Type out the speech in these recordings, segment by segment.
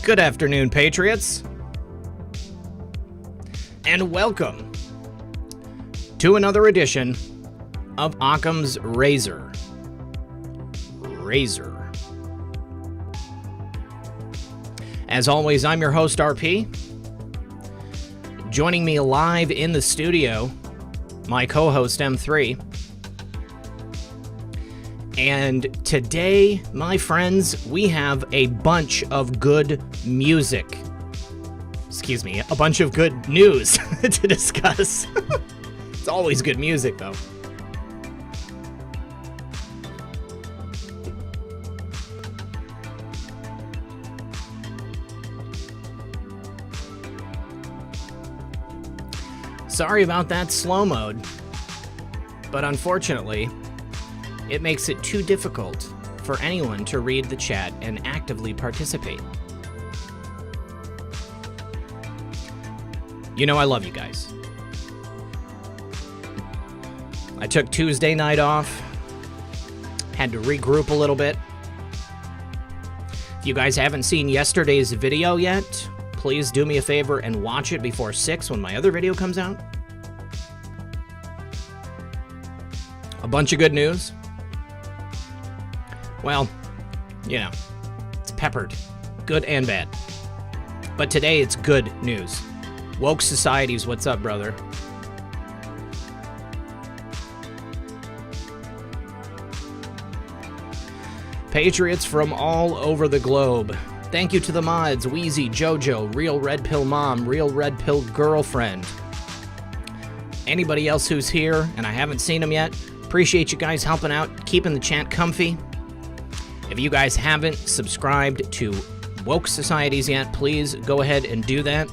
Good afternoon, Patriots, and welcome to another edition of Occam's Razor. As always, I'm your host, RP. Joining me live in the studio, my co-host, M3. And today, my friends, we have a bunch of good music. Excuse me, a bunch of good news to discuss. It's always good music, though. Sorry about that slow mode, but unfortunately, it makes it too difficult for anyone to read the chat and actively participate. You know I love you guys. I took Tuesday night off, had to regroup a little bit. If you guys haven't seen yesterday's video yet, please do me a favor and watch it before 6 when my other video comes out. A bunch of good news. Well, you know, it's peppered, good and bad. But today it's good news. Woke Societies, what's up, brother? Patriots from all over the globe. Thank you to the mods, Wheezy, Jojo, Real Red Pill Mom, Real Red Pill Girlfriend. Anybody else who's here and I haven't seen them yet, appreciate you guys helping out, keeping the chat comfy. If you guys haven't subscribed to Woke Societies yet, please go ahead and do that.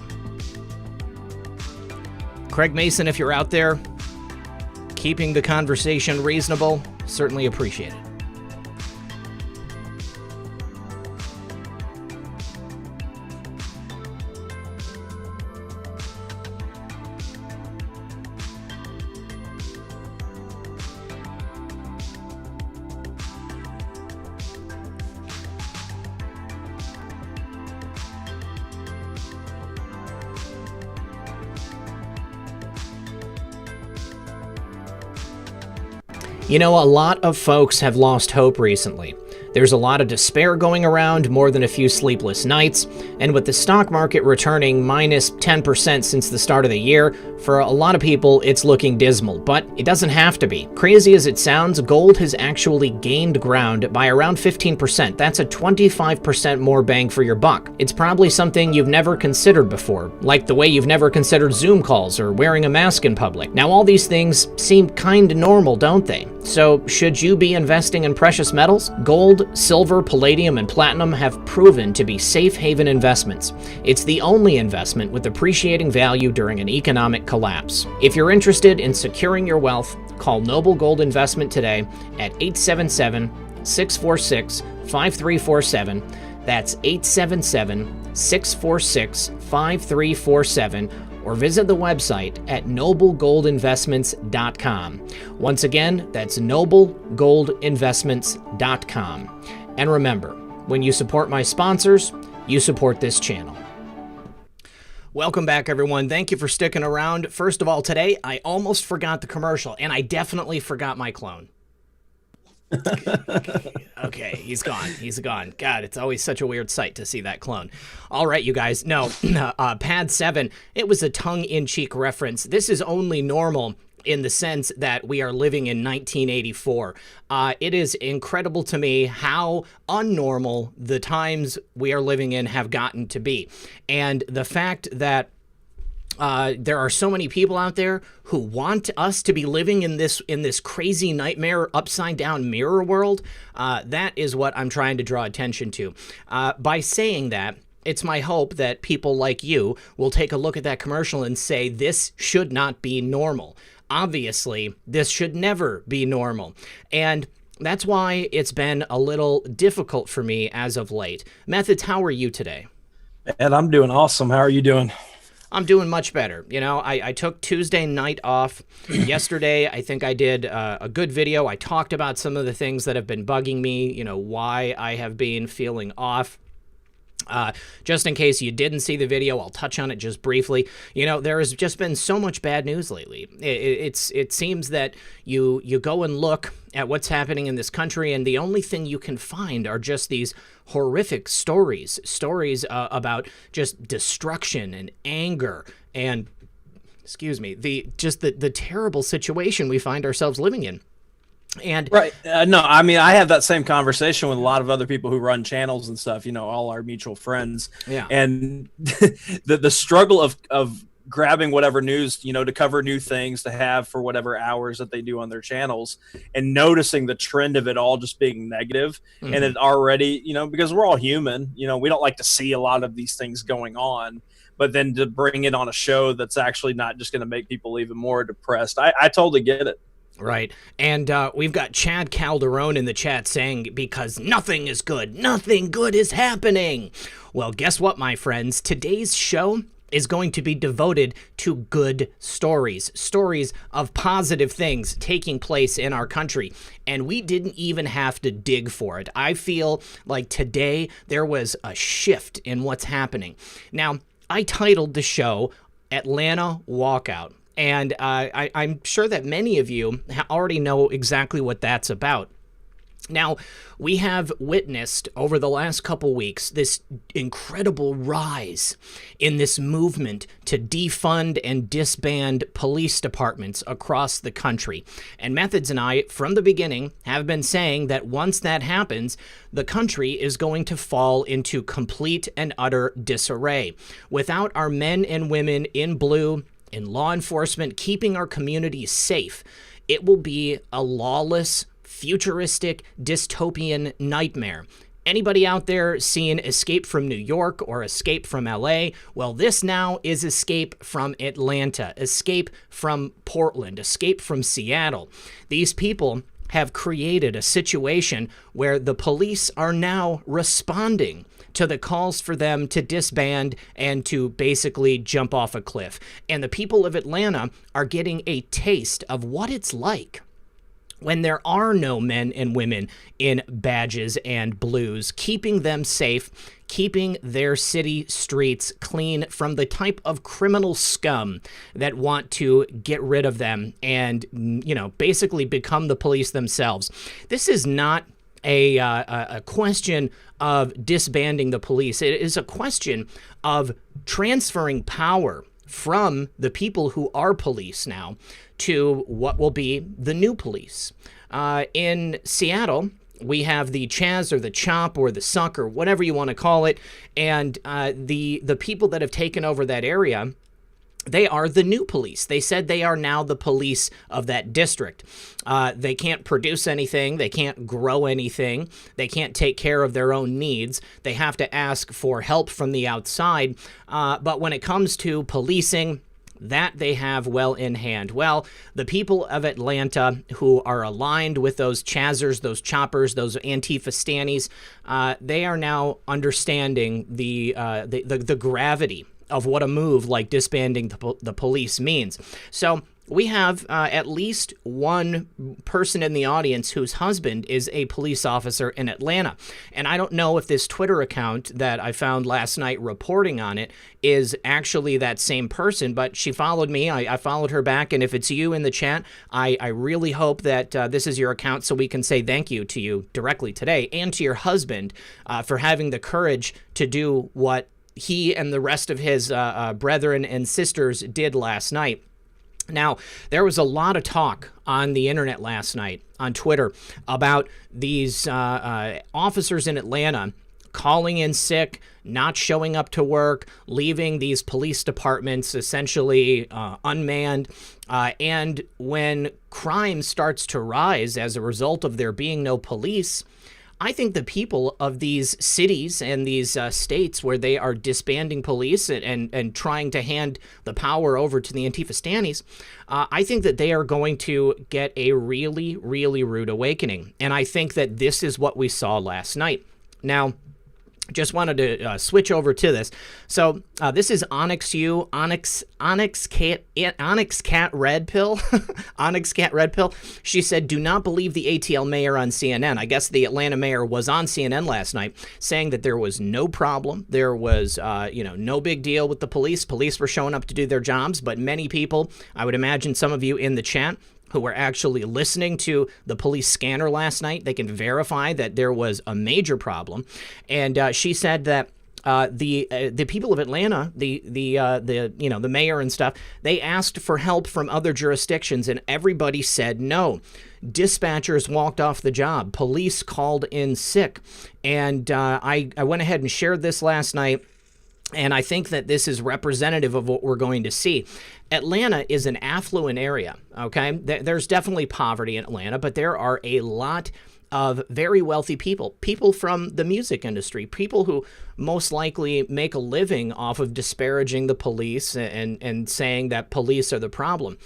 Craig Mason, if you're out there, keeping the conversation reasonable, certainly appreciate it. You know, a lot of folks have lost hope recently. There's a lot of despair going around, more than a few sleepless nights, and with the stock market returning minus 10% since the start of the year, for a lot of people it's looking dismal, but it doesn't have to be. Crazy as it sounds, gold has actually gained ground by around 15%. That's a 25% more bang for your buck. It's probably something you've never considered before, like the way you've never considered Zoom calls or wearing a mask in public. Now all these things seem kinda normal, don't they? So should you be investing in precious metals? Gold, silver, palladium, and platinum have proven to be safe haven investments. It's the only investment with appreciating value during an economic collapse. If you're interested in securing your wealth, call Noble Gold Investment today at 877-646-5347. That's 877-646-5347. or visit the website at noblegoldinvestments.com. Once again, that's noblegoldinvestments.com. And remember, when you support my sponsors, you support this channel. Welcome back, everyone. Thank you for sticking around. First of all, today, I almost forgot the commercial, and I definitely forgot my clone. Okay, he's gone. He's gone. God, it's always such a weird sight to see that clone. All right, you guys. No, Pad 7, it was a tongue-in-cheek reference. This is only normal in the sense that we are living in 1984. It is incredible to me how unnormal the times we are living in have gotten to be. And the fact that there are so many people out there who want us to be living in this crazy nightmare upside down mirror world. That is what I'm trying to draw attention to. By saying that, it's my hope that people like you will take a look at that commercial and say, this should not be normal. Obviously, this should never be normal. And that's why it's been a little difficult for me as of late. Methods, how are you today? Ed, I'm doing awesome. How are you doing? I'm doing much better. You know, I took Tuesday night off. Yesterday, I think I did a good video. I talked about some of the things that have been bugging me, you know, why I have been feeling off. Just in case you didn't see the video, I'll touch on it just briefly. You know, there has just been so much bad news lately. It seems that you go and look at what's happening in this country, and the only thing you can find are just these horrific stories about just destruction and anger and, excuse me, the terrible situation we find ourselves living in. And right. No, I mean, I have that same conversation with a lot of other people who run channels and stuff, you know, all our mutual friends. Yeah. And the struggle of grabbing whatever news, you know, to cover new things to have for whatever hours that they do on their channels, and noticing the trend of it all just being negative. Mm-hmm. And it already, you know, because we're all human, you know, we don't like to see a lot of these things going on. But then to bring it on a show that's actually not just going to make people even more depressed, I totally get it. Right. And we've got Chad Calderon in the chat saying, because nothing is good. Nothing good is happening. Well, guess what, my friends? Today's show is going to be devoted to good stories. Stories of positive things taking place in our country. And we didn't even have to dig for it. I feel like today there was a shift in what's happening. Now, I titled the show Atlanta Walkout. And I'm sure that many of you already know exactly what that's about. Now, we have witnessed over the last couple weeks this incredible rise in this movement to defund and disband police departments across the country. And Methods and I, from the beginning, have been saying that once that happens, the country is going to fall into complete and utter disarray. Without our men and women in blue, in law enforcement, keeping our communities safe, it will be a lawless, futuristic, dystopian nightmare. Anybody out there seeing Escape from New York or Escape from LA? Well, this now is Escape from Atlanta, Escape from Portland, Escape from Seattle. These people have created a situation where the police are now responding to the calls for them to disband and to basically jump off a cliff. And the people of Atlanta are getting a taste of what it's like when there are no men and women in badges and blues, keeping them safe, keeping their city streets clean from the type of criminal scum that want to get rid of them and, you know, basically become the police themselves. This is not a question of disbanding the police. It is a question of transferring power from the people who are police now to what will be the new police. In Seattle, we have the Chaz or the Chop or the Suck or whatever you want to call it, and the people that have taken over that area, they are the new police. They said they are now the police of that district. They can't produce anything. They can't grow anything. They can't take care of their own needs. They have to ask for help from the outside. But when it comes to policing, that they have well in hand. Well, the people of Atlanta who are aligned with those Chazzers, those Choppers, those Antifa Stannies, they are now understanding the gravity of what a move like disbanding the police means. So we have at least one person in the audience whose husband is a police officer in Atlanta. And I don't know if this Twitter account that I found last night reporting on it is actually that same person, but she followed me. I followed her back. And if it's you in the chat, I really hope that this is your account so we can say thank you to you directly today and to your husband for having the courage to do what he and the rest of his brethren and sisters did last night. Now, there was a lot of talk on the internet last night, on Twitter, about these officers in Atlanta calling in sick, not showing up to work, leaving these police departments essentially unmanned. And when crime starts to rise as a result of there being no police, I think the people of these cities and these states where they are disbanding police and trying to hand the power over to the Antifa Stannies, I think that they are going to get a really, really rude awakening. And I think that this is what we saw last night. Now, just wanted to switch over to this. So this is Onyx Cat Red Pill. Onyx Cat Red Pill. She said, do not believe the ATL mayor on CNN. I guess the Atlanta mayor was on CNN last night saying that there was no problem. There was, no big deal with the police. Police were showing up to do their jobs, but many people, I would imagine some of you in the chat, who were actually listening to the police scanner last night, they can verify that there was a major problem. And she said that the people of Atlanta, the mayor and stuff, they asked for help from other jurisdictions, and everybody said no. Dispatchers walked off the job. Police called in sick. And I went ahead and shared this last night. And I think that this is representative of what we're going to see. Atlanta is an affluent area, okay? There's definitely poverty in Atlanta, but there are a lot of very wealthy people from the music industry, people who most likely make a living off of disparaging the police and saying that police are the problem.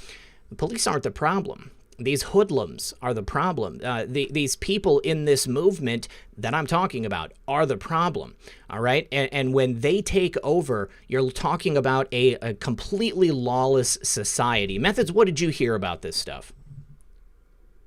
The police aren't the problem. These hoodlums are the problem. These people in this movement that I'm talking about are the problem, all right? And when they take over, you're talking about a completely lawless society. Methods, what did you hear about this stuff?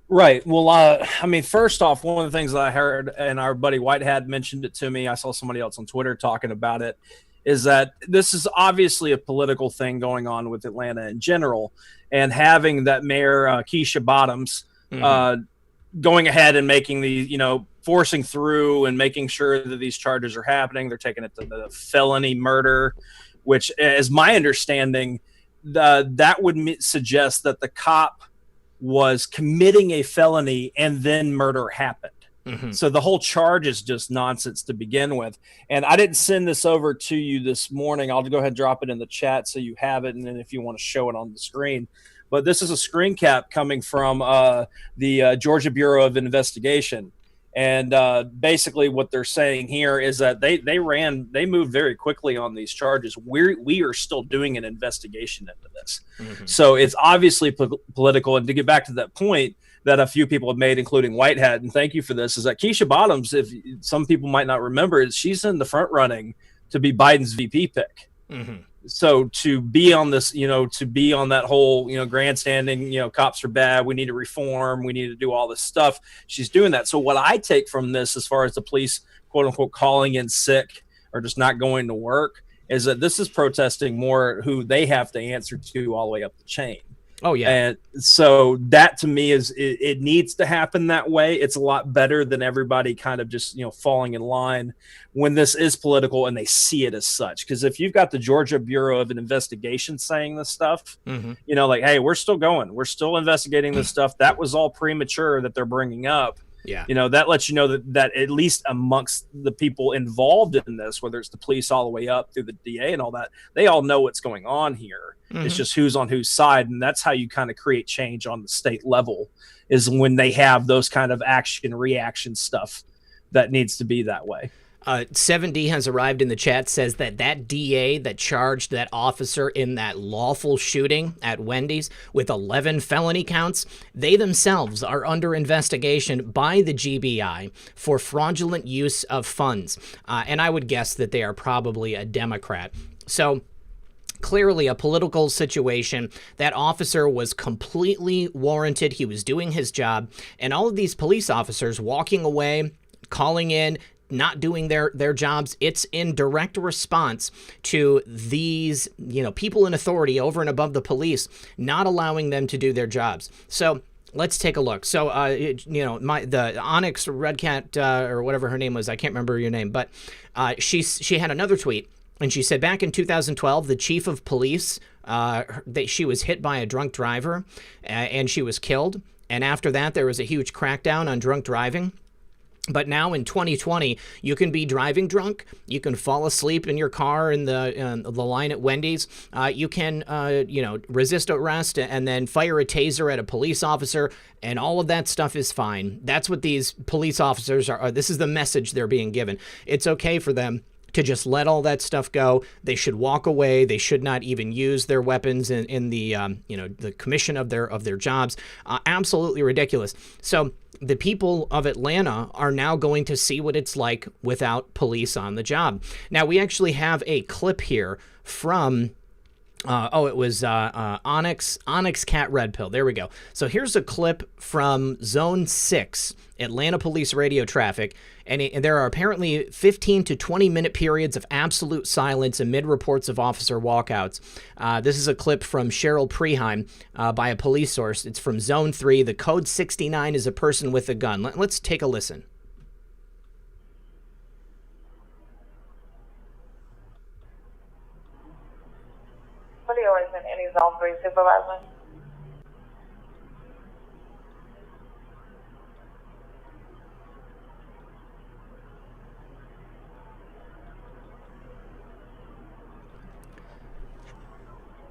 Right. Well, first off, one of the things that I heard, and our buddy Whitehead mentioned it to me, I saw somebody else on Twitter talking about it, is that this is obviously a political thing going on with Atlanta in general, and having that mayor Keisha Bottoms going ahead and making the forcing through and making sure that these charges are happening. They're taking it to the felony murder, which, as my understanding, that would suggest that the cop was committing a felony and then murder happened. So the whole charge is just nonsense to begin with. And I didn't send this over to you this morning. I'll go ahead and drop it in the chat so you have it. And then if you want to show it on the screen. But this is a screen cap coming from the Georgia Bureau of Investigation. And basically what they're saying here is that they moved very quickly on these charges. We are still doing an investigation into this. So it's obviously political. And to get back to that point that a few people have made, including Whitehead, and thank you for this, is that Keisha Bottoms, if some people might not remember, she's in the front running to be Biden's VP pick. So to be on this, to be on that whole, grandstanding, cops are bad, we need to reform, we need to do all this stuff, she's doing that. So what I take from this, as far as the police, quote unquote, calling in sick or just not going to work, is that this is protesting more who they have to answer to all the way up the chain. Oh, yeah. And so that to me is it needs to happen that way. It's a lot better than everybody kind of just, falling in line when this is political and they see it as such. Because if you've got the Georgia Bureau of Investigation saying this stuff, like, hey, we're still going. We're still investigating this stuff. That was all premature that they're bringing up. Yeah. That lets you know that at least amongst the people involved in this, whether it's the police all the way up through the DA and all that, they all know what's going on here. It's just who's on whose side. And that's how you kind of create change on the state level, is when they have those kind of action reaction stuff that needs to be that way. 7D has arrived in the chat, says that DA that charged that officer in that lawful shooting at Wendy's with 11 felony counts, they themselves are under investigation by the GBI for fraudulent use of funds. And I would guess that they are probably a Democrat. So clearly a political situation. That officer was completely warranted. He was doing his job. And all of these police officers walking away, calling in, not doing their jobs, it's in direct response to these, people in authority over and above the police, not allowing them to do their jobs. So let's take a look. So, the Onyx Red Cat, or whatever her name was, I can't remember your name, but she had another tweet, and she said back in 2012, the chief of police, she was hit by a drunk driver, and she was killed. And after that, there was a huge crackdown on drunk driving. But now in 2020, you can be driving drunk. You can fall asleep in your car in the line at Wendy's. You can, resist arrest and then fire a taser at a police officer, and all of that stuff is fine. That's what these police officers are. This is the message they're being given. It's okay for them to just let all that stuff go. They should walk away. They should not even use their weapons in the the commission of their jobs. Absolutely ridiculous. So the people of Atlanta are now going to see what it's like without police on the job. Now, we actually have a clip here from it was Onyx Cat Red Pill. There we go. So here's a clip from Zone 6, Atlanta police radio traffic. And there are apparently 15 to 20 minute periods of absolute silence amid reports of officer walkouts. This is a clip from Cheryl Preheim by a police source. It's from Zone 3. The code 69 is a person with a gun. Let's take a listen. What is in any Zone 3 supervisor?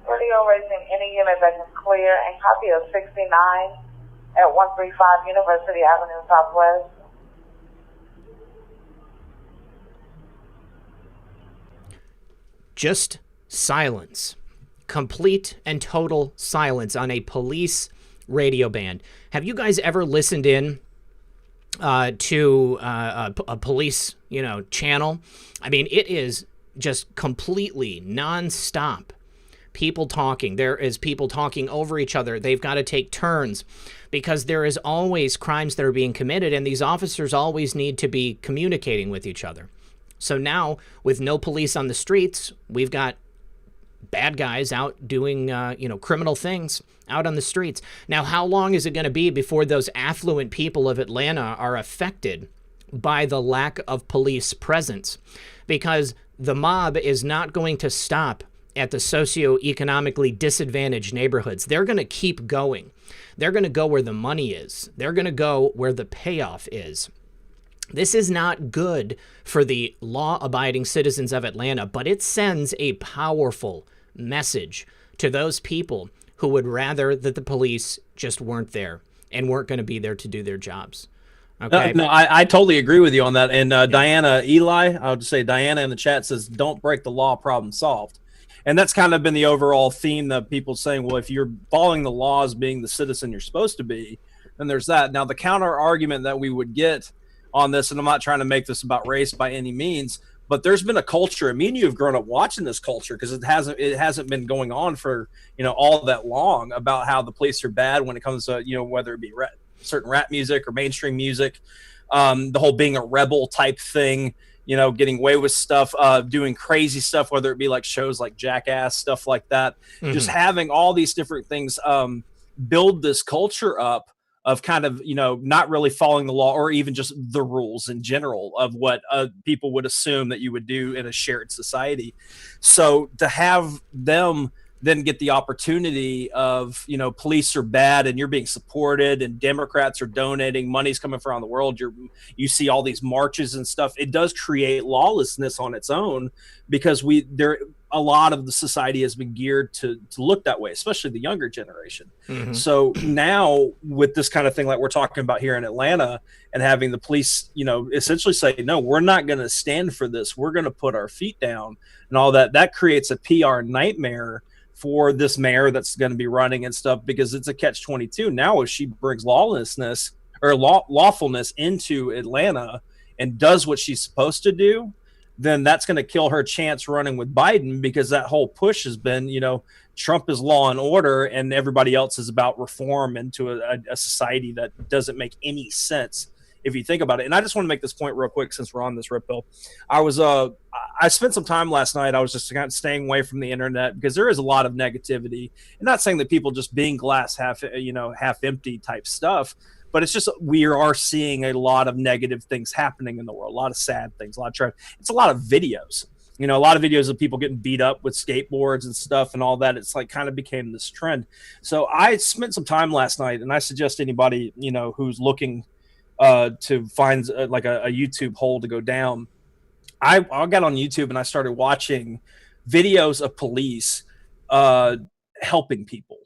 Radio raising any unit that can clear and copy of 69 at 135 University Avenue Southwest. Just silence. Complete and total silence on a police radio band. Have you guys ever listened in to a police, channel? I mean, it is just completely nonstop. People talking. There is people talking over each other. They've got to take turns because there is always crimes that are being committed, and these officers always need to be communicating with each other. So now, with no police on the streets, we've got bad guys out doing, criminal things out on the streets. Now, how long is it going to be before those affluent people of Atlanta are affected by the lack of police presence? Because the mob is not going to stop at the socioeconomically disadvantaged neighborhoods. They're going to keep going. They're going to go where the money is. They're going to go where the payoff is. This is not good for the law-abiding citizens of Atlanta, but it sends a powerful message to those people who would rather that the police just weren't there and weren't going to be there to do their jobs. Okay. No, I totally agree with you on that. And Diana Eli, I would say Diana in the chat says, "Don't break the law, problem solved." And that's kind of been the overall theme that people saying, well, if you're following the laws, being the citizen you're supposed to be, then there's that. Now, the counter argument that we would get on this, and I'm not trying to make this about race by any means, but there's been a culture, and me and you have grown up watching this culture because it hasn't been going on for, all that long, about how the police are bad when it comes to, whether it be certain rap music or mainstream music, the whole being a rebel type thing, getting away with stuff, doing crazy stuff, whether it be like shows like Jackass, stuff like that. Mm-hmm. Just having all these different things build this culture up of kind of, not really following the law or even just the rules in general of what people would assume that you would do in a shared society. So to have them then get the opportunity of, police are bad and you're being supported and Democrats are donating, money's coming from around the world. You see all these marches and stuff. It does create lawlessness on its own because a lot of the society has been geared to look that way, especially the younger generation. Mm-hmm. So now with this kind of thing, like we're talking about here in Atlanta and having the police, essentially say, no, we're not going to stand for this. We're going to put our feet down and all that. That creates a PR nightmare for this mayor that's going to be running and stuff, because it's a catch-22. Now, if she brings lawlessness or lawfulness into Atlanta and does what she's supposed to do, then that's going to kill her chance running with Biden, because that whole push has been, Trump is law and order and everybody else is about reform into a society that doesn't make any sense if you think about it. And I just want to make this point real quick since we're on this Red Pill. I spent some time last night. I was just kind of staying away from the internet because there is a lot of negativity. And not saying that people just being glass half empty type stuff, but it's just we are seeing a lot of negative things happening in the world, a lot of sad things, a lot of tragedy. It's a lot of videos. A lot of videos of people getting beat up with skateboards and stuff and all that. It's like kind of became this trend. So I spent some time last night, and I suggest anybody, who's looking to find like a YouTube hole to go down. I got on YouTube and I started watching videos of police helping people,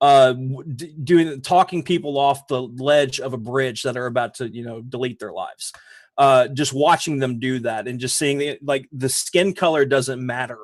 talking people off the ledge of a bridge that are about to, delete their lives. just watching them do that and just seeing the skin color doesn't matter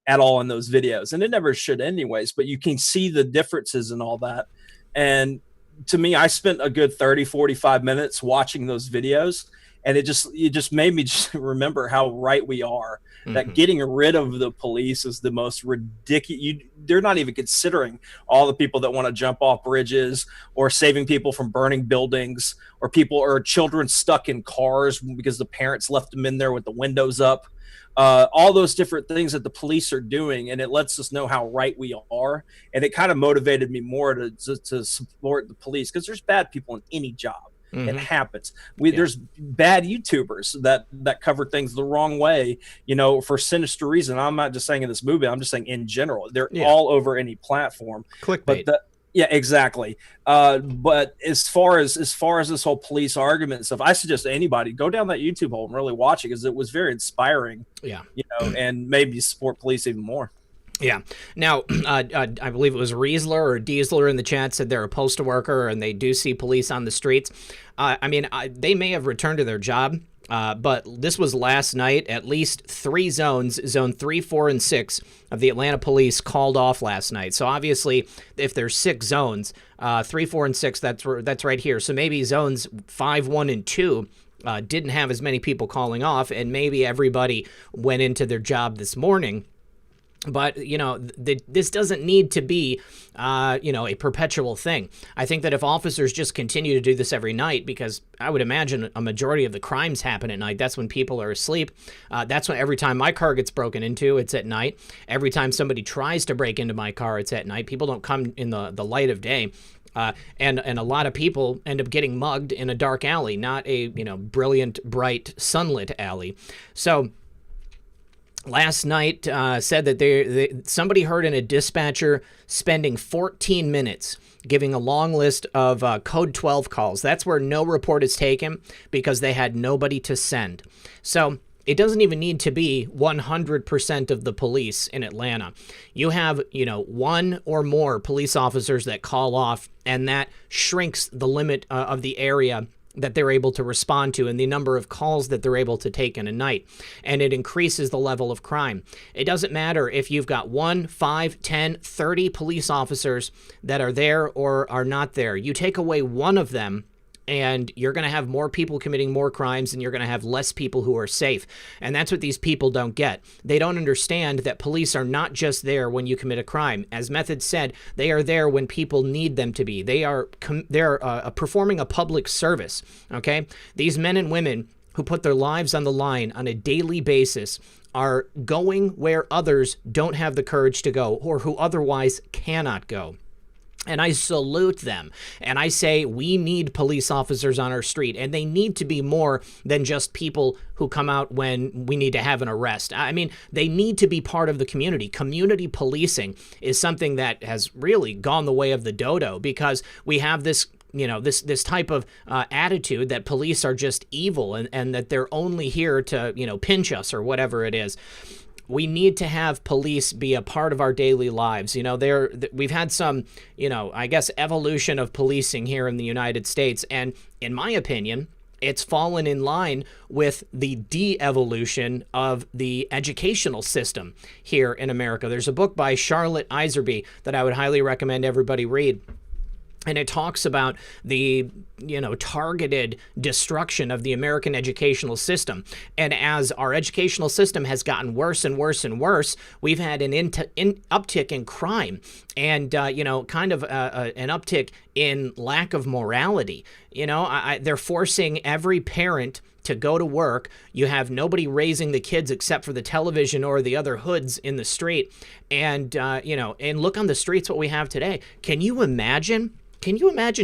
at all in those videos, and it never should anyways, but you can see the differences and all that. And to me, I spent a good 30-45 minutes watching those videos, and it just made me just remember how right we are, that getting rid of the police is the most ridiculous. They're not even considering all the people that want to jump off bridges, or saving people from burning buildings, or children stuck in cars because the parents left them in there with the windows up. All those different things that the police are doing, and it lets us know how right we are. And it kind of motivated me more to support the police, because there's bad people in any job. It happens. There's bad YouTubers that cover things the wrong way, for sinister reason. I'm not just saying in this movie, I'm just saying in general. They're all over any platform. Clickbait. Yeah, exactly. But as far as this whole police argument stuff, I suggest anybody go down that YouTube hole and really watch it, because it was very inspiring. Yeah. And made me support police even more. Yeah. Now, I believe it was Riesler or Diesler in the chat said they're a postal worker and they do see police on the streets. They may have returned to their job, but this was last night. At least 3 zones, zone 3, 4, and 6 of the Atlanta police called off last night. So obviously, if there's 6 zones, 3, 4, and 6, that's right here. So maybe zones 5, 1, and 2 didn't have as many people calling off, and maybe everybody went into their job this morning. But, this doesn't need to be, a perpetual thing. I think that if officers just continue to do this every night, because I would imagine a majority of the crimes happen at night. That's when people are asleep. That's when every time my car gets broken into, it's at night. Every time somebody tries to break into my car, it's at night. People don't come in the light of day. And a lot of people end up getting mugged in a dark alley, not a, brilliant, bright, sunlit alley. So last night said that somebody heard in a dispatcher spending 14 minutes giving a long list of code 12 calls. That's where no report is taken because they had nobody to send. So it doesn't even need to be 100% of the police in Atlanta. You have, 1 or more police officers that call off, and that shrinks the limit of the area that they're able to respond to and the number of calls that they're able to take in a night. And it increases the level of crime. It doesn't matter if you've got 1, 5, 10, 30 police officers that are there or are not there. You take away one of them, and you're going to have more people committing more crimes, and you're going to have less people who are safe. And that's what these people don't get. They don't understand that police are not just there when you commit a crime. As Method said, they are there when people need them to be. They're performing a public service, okay? These men and women who put their lives on the line on a daily basis are going where others don't have the courage to go, or who otherwise cannot go. And I salute them. And I say we need police officers on our street. And they need to be more than just people who come out when we need to have an arrest. I mean, they need to be part of the community. Community policing is something that has really gone the way of the dodo, because we have this this type of attitude that police are just evil and that they're only here to, pinch us or whatever it is. We need to have police be a part of our daily lives. We've had some, evolution of policing here in the United States. And in my opinion, it's fallen in line with the de-evolution of the educational system here in America. There's a book by Charlotte Iserby that I would highly recommend everybody read. And it talks about the, targeted destruction of the American educational system. And as our educational system has gotten worse and worse and worse, we've had an uptick in crime and, kind of an uptick in lack of morality. They're forcing every parent to go to work. You have nobody raising the kids except for the television or the other hoods in the street. And, and look on the streets what we have today. Can you imagine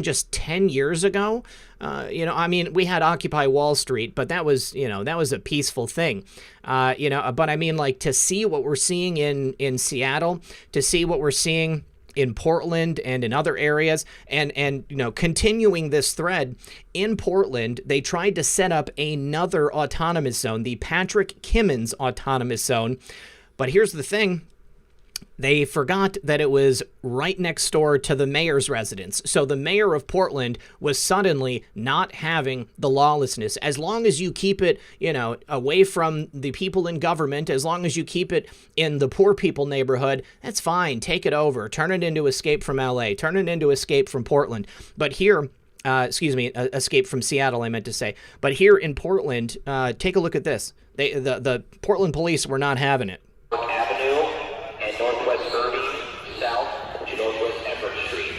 just 10 years ago? We had Occupy Wall Street, but that was a peaceful thing. But I mean, like, to see what we're seeing in Seattle, to see what we're seeing in Portland and in other areas, and continuing this thread, in Portland, they tried to set up another autonomous zone, the Patrick Kimmons autonomous zone. But here's the thing. They forgot that it was right next door to the mayor's residence. So the mayor of Portland was suddenly not having the lawlessness. As long as you keep it, you know, away from the people in government, as long as you keep it in the poor people neighborhood, that's fine. Take it over. Turn it into Escape from LA. Turn it into Escape from Portland. But here, Escape from Seattle, I meant to say. But here in Portland, take a look at this. The Portland police were not having it. Avenue and Northwest Irving, south to Northwest Everett Street.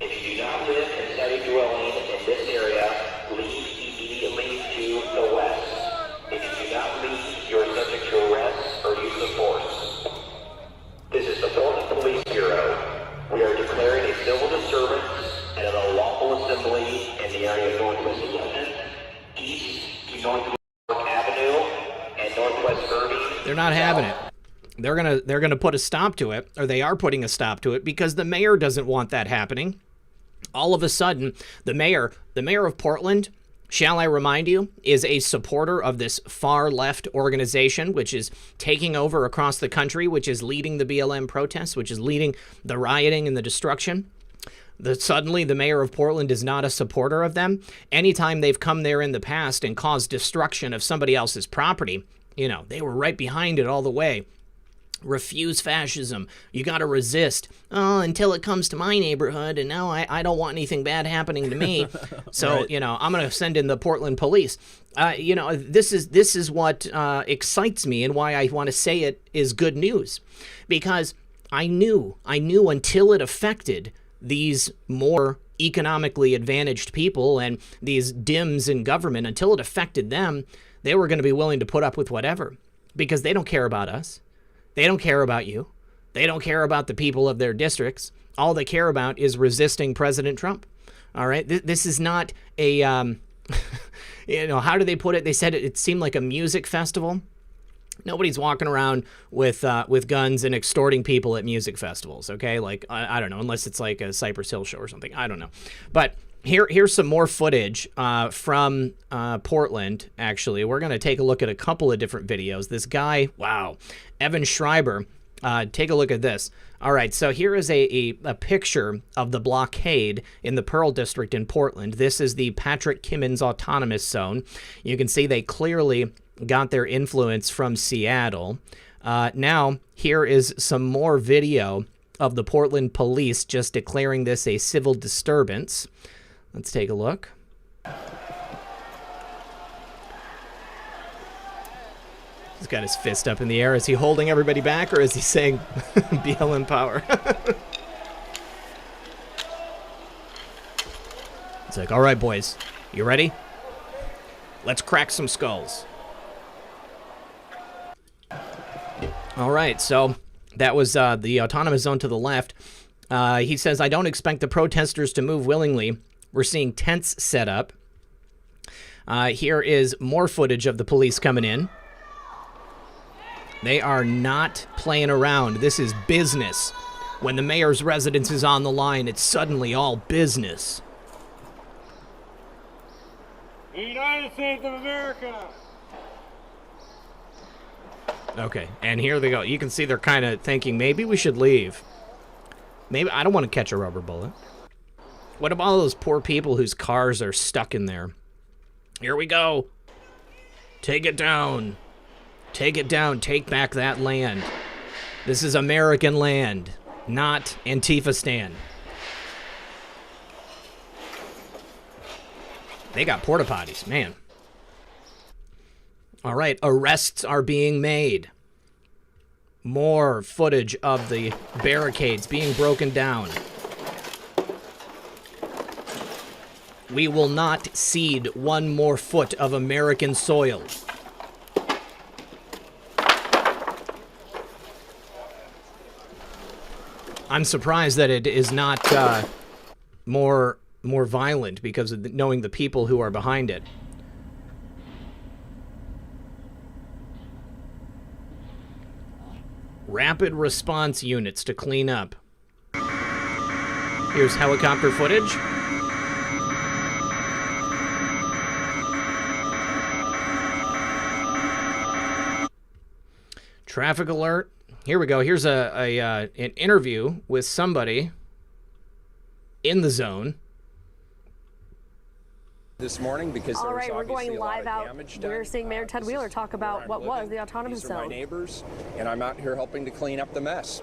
If you do not live inside a dwelling in this area, leave immediately to the west. If you do not leave, you are subject to arrest or use of force. This is the Portland Police Bureau. We are declaring a civil disturbance and an unlawful assembly in the area of Northwest 11, east to Northwest Avenue and Northwest Irving. They're not having it. They're gonna put a stop to it, or they are putting a stop to it, because the mayor doesn't want that happening. All of a sudden, the mayor of Portland, shall I remind you, is a supporter of this far left organization, which is taking over across the country, which is leading the BLM protests, which is leading the rioting and the destruction. Suddenly, the mayor of Portland is not a supporter of them. Anytime they've come there in the past and caused destruction of somebody else's property, you know, they were right behind it all the way. Refuse fascism. You got to resist. Oh, until it comes to my neighborhood, and now I don't want anything bad happening to me. So, Right. you know, I'm going to send in the Portland police. You know, this is what excites me, and why I want to say it is good news, because I knew until it affected these more economically advantaged people and these dims in government, until it affected them, they were going to be willing to put up with whatever, because they don't care about us. They don't care about you. They don't care about the people of their districts. All they care about is resisting President Trump. All right. This is not a, you know, how do they put it? They said it seemed like a music festival. Nobody's walking around with guns and extorting people at music festivals. Okay. Like, I don't know, unless it's like a Cypress Hill show or something. I don't know. But here's some more footage from Portland, actually. We're going to take a look at a couple of different videos. This guy, wow, Evan Schreiber, take a look at this. All right, so here is a picture of the blockade in the Pearl District in Portland. This is the Patrick Kimmons Autonomous Zone. You can see they clearly got their influence from Seattle. Now, here is some more video of the Portland police just declaring this a civil disturbance. Let's take a look. He's got his fist up in the air. Is he holding everybody back, or is he saying BLM power? It's like, all right, boys, you ready? Let's crack some skulls. All right, so that was the autonomous zone to the left. He says, I don't expect the protesters to move willingly. We're seeing tents set up. Here is more footage of the police coming in. They are not playing around. This is business. When the mayor's residence is on the line, it's suddenly all business. The United States of America. Okay, and here they go. You can see they're kind of thinking, maybe we should leave. Maybe I don't want to catch a rubber bullet. What about all those poor people whose cars are stuck in there? Here we go. Take it down. Take it down. Take back that land. This is American land, not Antifa-stan. They got porta potties, man. All right, arrests are being made. More footage of the barricades being broken down. We will not cede one more foot of American soil. I'm surprised that it is not more violent, because of knowing the people who are behind it. Rapid response units to clean up. Here's helicopter footage. Traffic alert. here we go. Here's an interview with somebody in the zone. This morning, because all there was right, we're obviously going a lot live of out. damage done. We're seeing Mayor Ted Wheeler talk about what was the autonomous These are my zone. neighbors, and I'm out here helping to clean up the mess.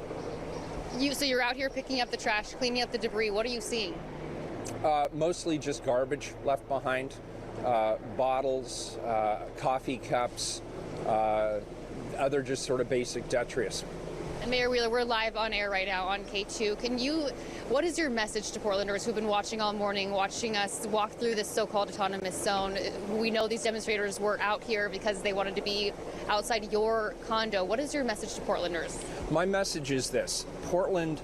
So you're out here picking up the trash, cleaning up the debris. What are you seeing? Mostly just garbage left behind, bottles, coffee cups, other just sort of basic detritus. And Mayor Wheeler, we're live on air right now on K2. What is your message to Portlanders who've been watching all morning, watching us walk through this so-called autonomous zone? We know these demonstrators were out here because they wanted to be outside your condo. What is your message to Portlanders? My message is this: Portland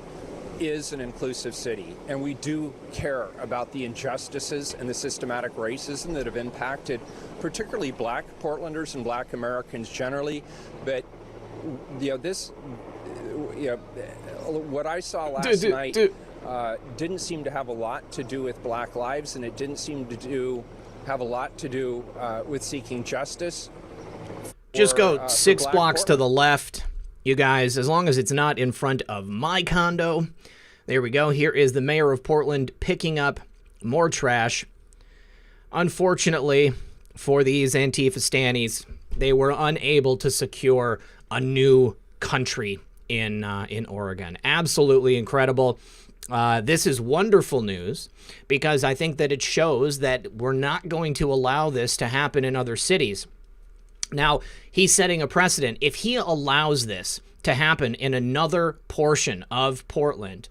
is an inclusive city, and we do care about the injustices and the systematic racism that have impacted particularly Black Portlanders and Black Americans generally. But what I saw last night didn't seem to have a lot to do with Black lives, and it didn't seem to have a lot to do with seeking justice. Just go 6 blocks to the left, you guys, as long as it's not in front of my condo. There we go. Here is the mayor of Portland picking up more trash. Unfortunately for these Antifa stannies, they were unable to secure a new country in Oregon. Absolutely incredible. This is wonderful news because I think that it shows that we're not going to allow this to happen in other cities. Now, he's setting a precedent. If he allows this to happen in another portion of Portland,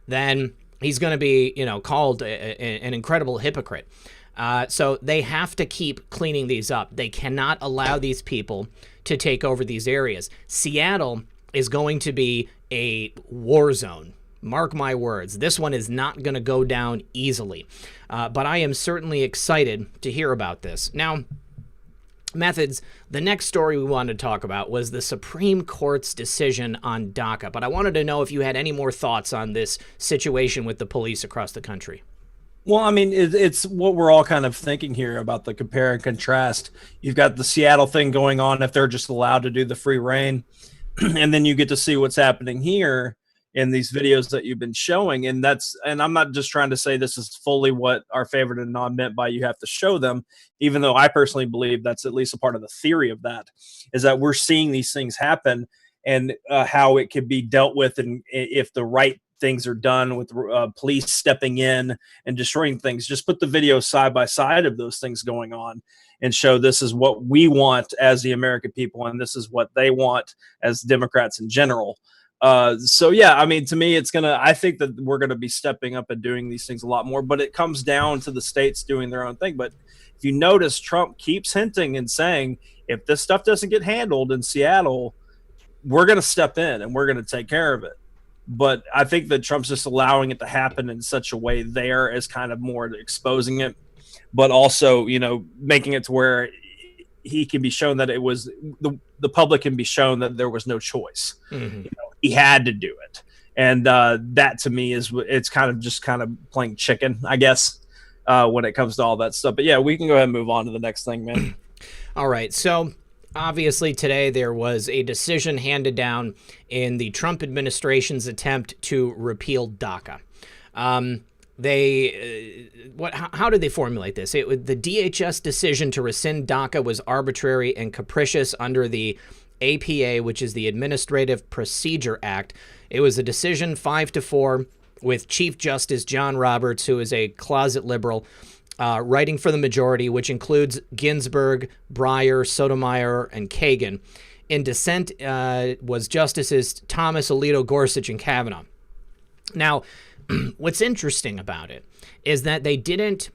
then he's going to be, called an incredible hypocrite. So they have to keep cleaning these up. They cannot allow these people to take over these areas. Seattle is going to be a war zone. Mark my words. This one is not going to go down easily. But I am certainly excited to hear about this. Now, Methods, the next story we wanted to talk about was the Supreme Court's decision on DACA. But I wanted to know if you had any more thoughts on this situation with the police across the country. Well, I mean, it's what we're all kind of thinking here about the compare and contrast. You've got the Seattle thing going on if they're just allowed to do the free reign. And then you get to see what's happening here in these videos that you've been showing. And I'm not just trying to say this is fully what our favorite and non meant by you have to show them, even though I personally believe that's at least a part of the theory of that, is that we're seeing these things happen and how it could be dealt with. And if the right things are done with police stepping in and destroying things, just put the video side by side of those things going on and show this is what we want as the American people, and this is what they want as Democrats in general. So yeah, I mean, to me, I think that we're going to be stepping up and doing these things a lot more, but it comes down to the states doing their own thing. But if you notice, Trump keeps hinting and saying, if this stuff doesn't get handled in Seattle, we're going to step in and we're going to take care of it. But I think that Trump's just allowing it to happen in such a way there as kind of more exposing it, but also, making it to where he can be shown that it was the public can be shown that there was no choice. Mm-hmm. He had to do it. And that to me it's kind of playing chicken, I guess, when it comes to all that stuff. But yeah, we can go ahead and move on to the next thing, man. All right. So obviously today there was a decision handed down in the Trump administration's attempt to repeal DACA. How did they formulate this? The DHS decision to rescind DACA was arbitrary and capricious under the APA, which is the Administrative Procedure Act. It was a decision 5-4 with Chief Justice John Roberts, who is a closet liberal, writing for the majority, which includes Ginsburg, Breyer, Sotomayor, and Kagan. In dissent was Justices Thomas, Alito, Gorsuch, and Kavanaugh. Now, what's interesting about it is that they didn't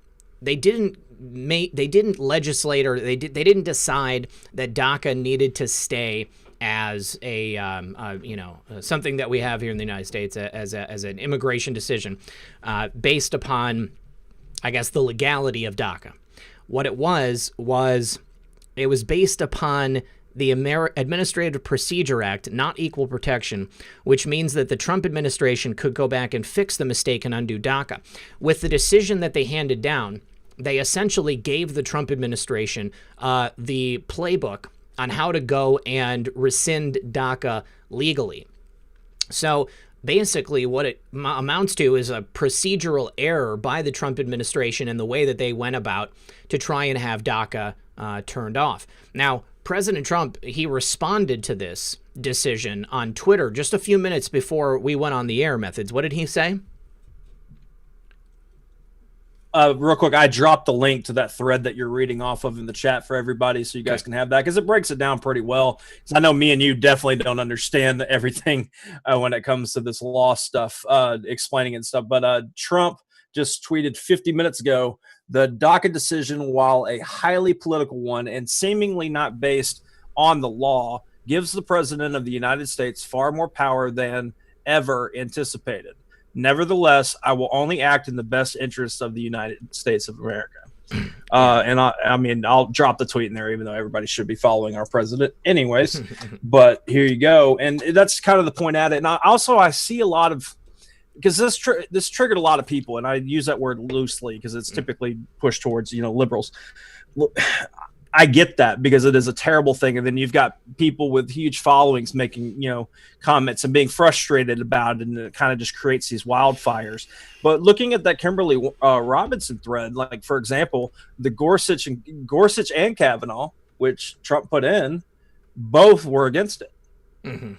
legislate, or they didn't decide that DACA needed to stay as a something that we have here in the United States as an immigration decision based upon, I guess, the legality of DACA. What it was based upon the Administrative Procedure Act, not equal protection, which means that the Trump administration could go back and fix the mistake and undo DACA. With the decision that they handed down, they essentially gave the Trump administration the playbook on how to go and rescind DACA legally. So basically what it amounts to is a procedural error by the Trump administration in the way that they went about to try and have DACA turned off. Now, President Trump, he responded to this decision on Twitter just a few minutes before we went on the air, Methods. What did he say? Real quick, I dropped the link to that thread that you're reading off of in the chat for everybody so you guys can have that, because it breaks it down pretty well. I know me and you definitely don't understand everything when it comes to this law stuff, explaining and stuff. But Trump just tweeted 50 minutes ago, the DACA decision, while a highly political one and seemingly not based on the law, gives the president of the United States far more power than ever anticipated. Nevertheless, I will only act in the best interests of the United States of America. And I mean, I'll drop the tweet in there, even though everybody should be following our president anyways. But here you go. And that's kind of the point at it. And I see a lot of, because this triggered a lot of people, and I use that word loosely because it's typically pushed towards, liberals. I get that, because it is a terrible thing. And then you've got people with huge followings making, comments and being frustrated about it, and it kind of just creates these wildfires. But looking at that Kimberly Robinson thread, like, for example, the Gorsuch and Kavanaugh, which Trump put in, both were against it. Mm-hmm.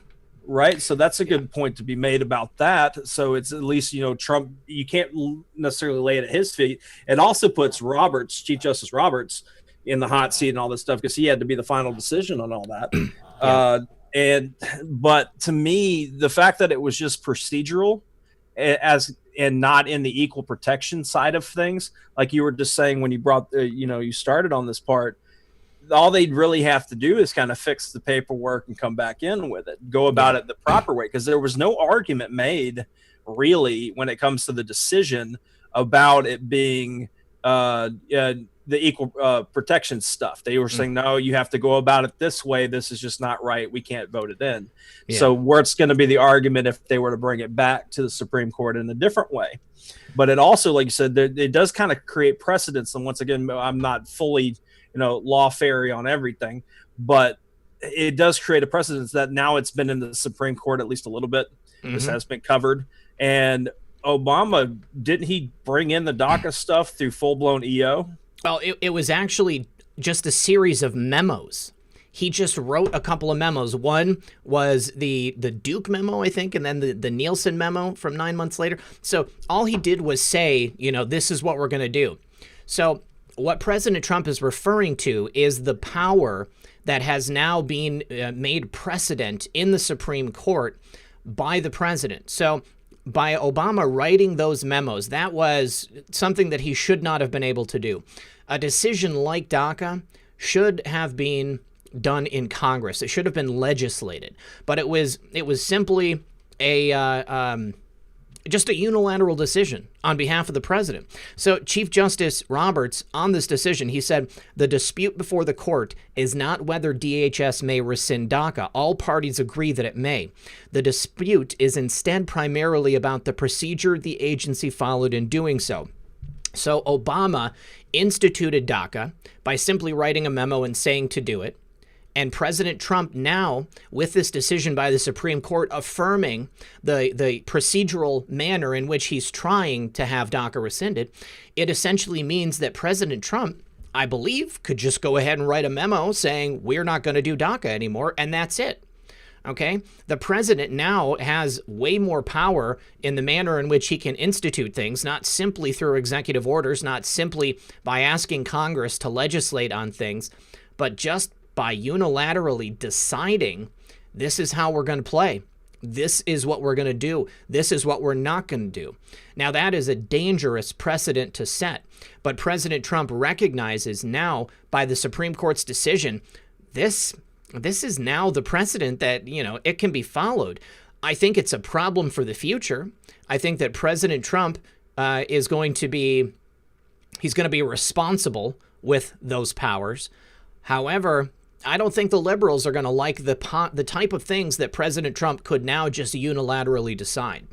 Right. So that's a good point to be made about that. So it's at least, Trump, you can't necessarily lay it at his feet. It also puts Chief Justice Roberts, in the hot seat and all this stuff, because he had to be the final decision on all that. But to me, the fact that it was just procedural and not in the equal protection side of things, like you were just saying when you brought, you started on this part, all they'd really have to do is kind of fix the paperwork and come back in with it, go about it the proper way. Because there was no argument made really when it comes to the decision about it being, the equal protection stuff. They were saying, no, you have to go about it this way. This is just not right. We can't vote it in. Yeah. So what's going to be the argument if they were to bring it back to the Supreme Court in a different way? But it also, like you said, it does kind of create precedents. And once again, I'm not fully, law fairy on everything, but it does create a precedent that now it's been in the Supreme Court at least a little bit. Mm-hmm. This has been covered. And Obama, didn't he bring in the DACA stuff through full-blown EO? Well, it was actually just a series of memos. He just wrote a couple of memos. One was the Duke memo, I think, and then the Nielsen memo from 9 months later. So all he did was say, this is what we're going to do. So what President Trump is referring to is the power that has now been made precedent in the Supreme Court by the president. So by Obama writing those memos, that was something that he should not have been able to do. A decision like DACA should have been done in Congress. It should have been legislated, but it was simply just a unilateral decision on behalf of the president. So Chief Justice Roberts, on this decision, he said, the dispute before the court is not whether DHS may rescind DACA. All parties agree that it may. The dispute is instead primarily about the procedure the agency followed in doing so. So Obama instituted DACA by simply writing a memo and saying to do it. And President Trump now, with this decision by the Supreme Court affirming the procedural manner in which he's trying to have DACA rescinded, it essentially means that President Trump, I believe, could just go ahead and write a memo saying we're not going to do DACA anymore, and that's it. Okay? The president now has way more power in the manner in which he can institute things, not simply through executive orders, not simply by asking Congress to legislate on things, but just by unilaterally deciding this is how we're going to play. This is what we're going to do. This is what we're not going to do. Now, that is a dangerous precedent to set. But President Trump recognizes now by the Supreme Court's decision, this is now the precedent that, it can be followed. I think it's a problem for the future. I think that President Trump is going to be responsible with those powers. However, I don't think the liberals are going to like the type of things that President Trump could now just unilaterally decide.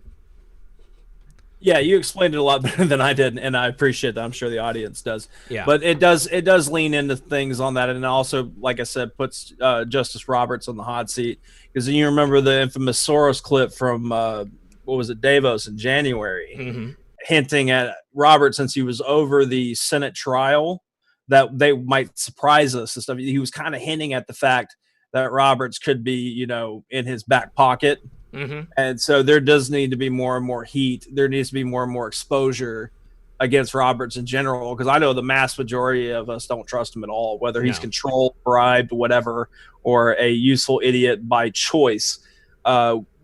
Yeah, you explained it a lot better than I did, and I appreciate that. I'm sure the audience does. Yeah. But it does lean into things on that, and also, like I said, puts Justice Roberts on the hot seat, because you remember the infamous Soros clip from what was it, Davos in January, hinting at Roberts, since he was over the Senate trial, that they might surprise us and stuff. He was kind of hinting at the fact that Roberts could be, in his back pocket. And so there does need to be more and more heat. There needs to be more and more exposure against Roberts in general, because I know the mass majority of us don't trust him at all, whether he's controlled, bribed, whatever, or a useful idiot by choice.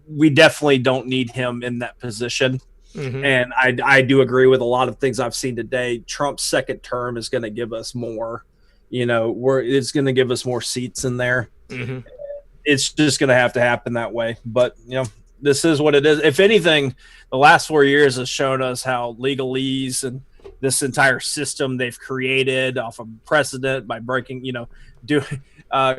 We definitely don't need him in that position. And I do agree with a lot of things I've seen today. Trump's second term is going to give us more, it's going to give us more seats in there. It's just going to have to happen that way. But, this is what it is. If anything, the last 4 years has shown us how legalese and this entire system they've created off of precedent by breaking,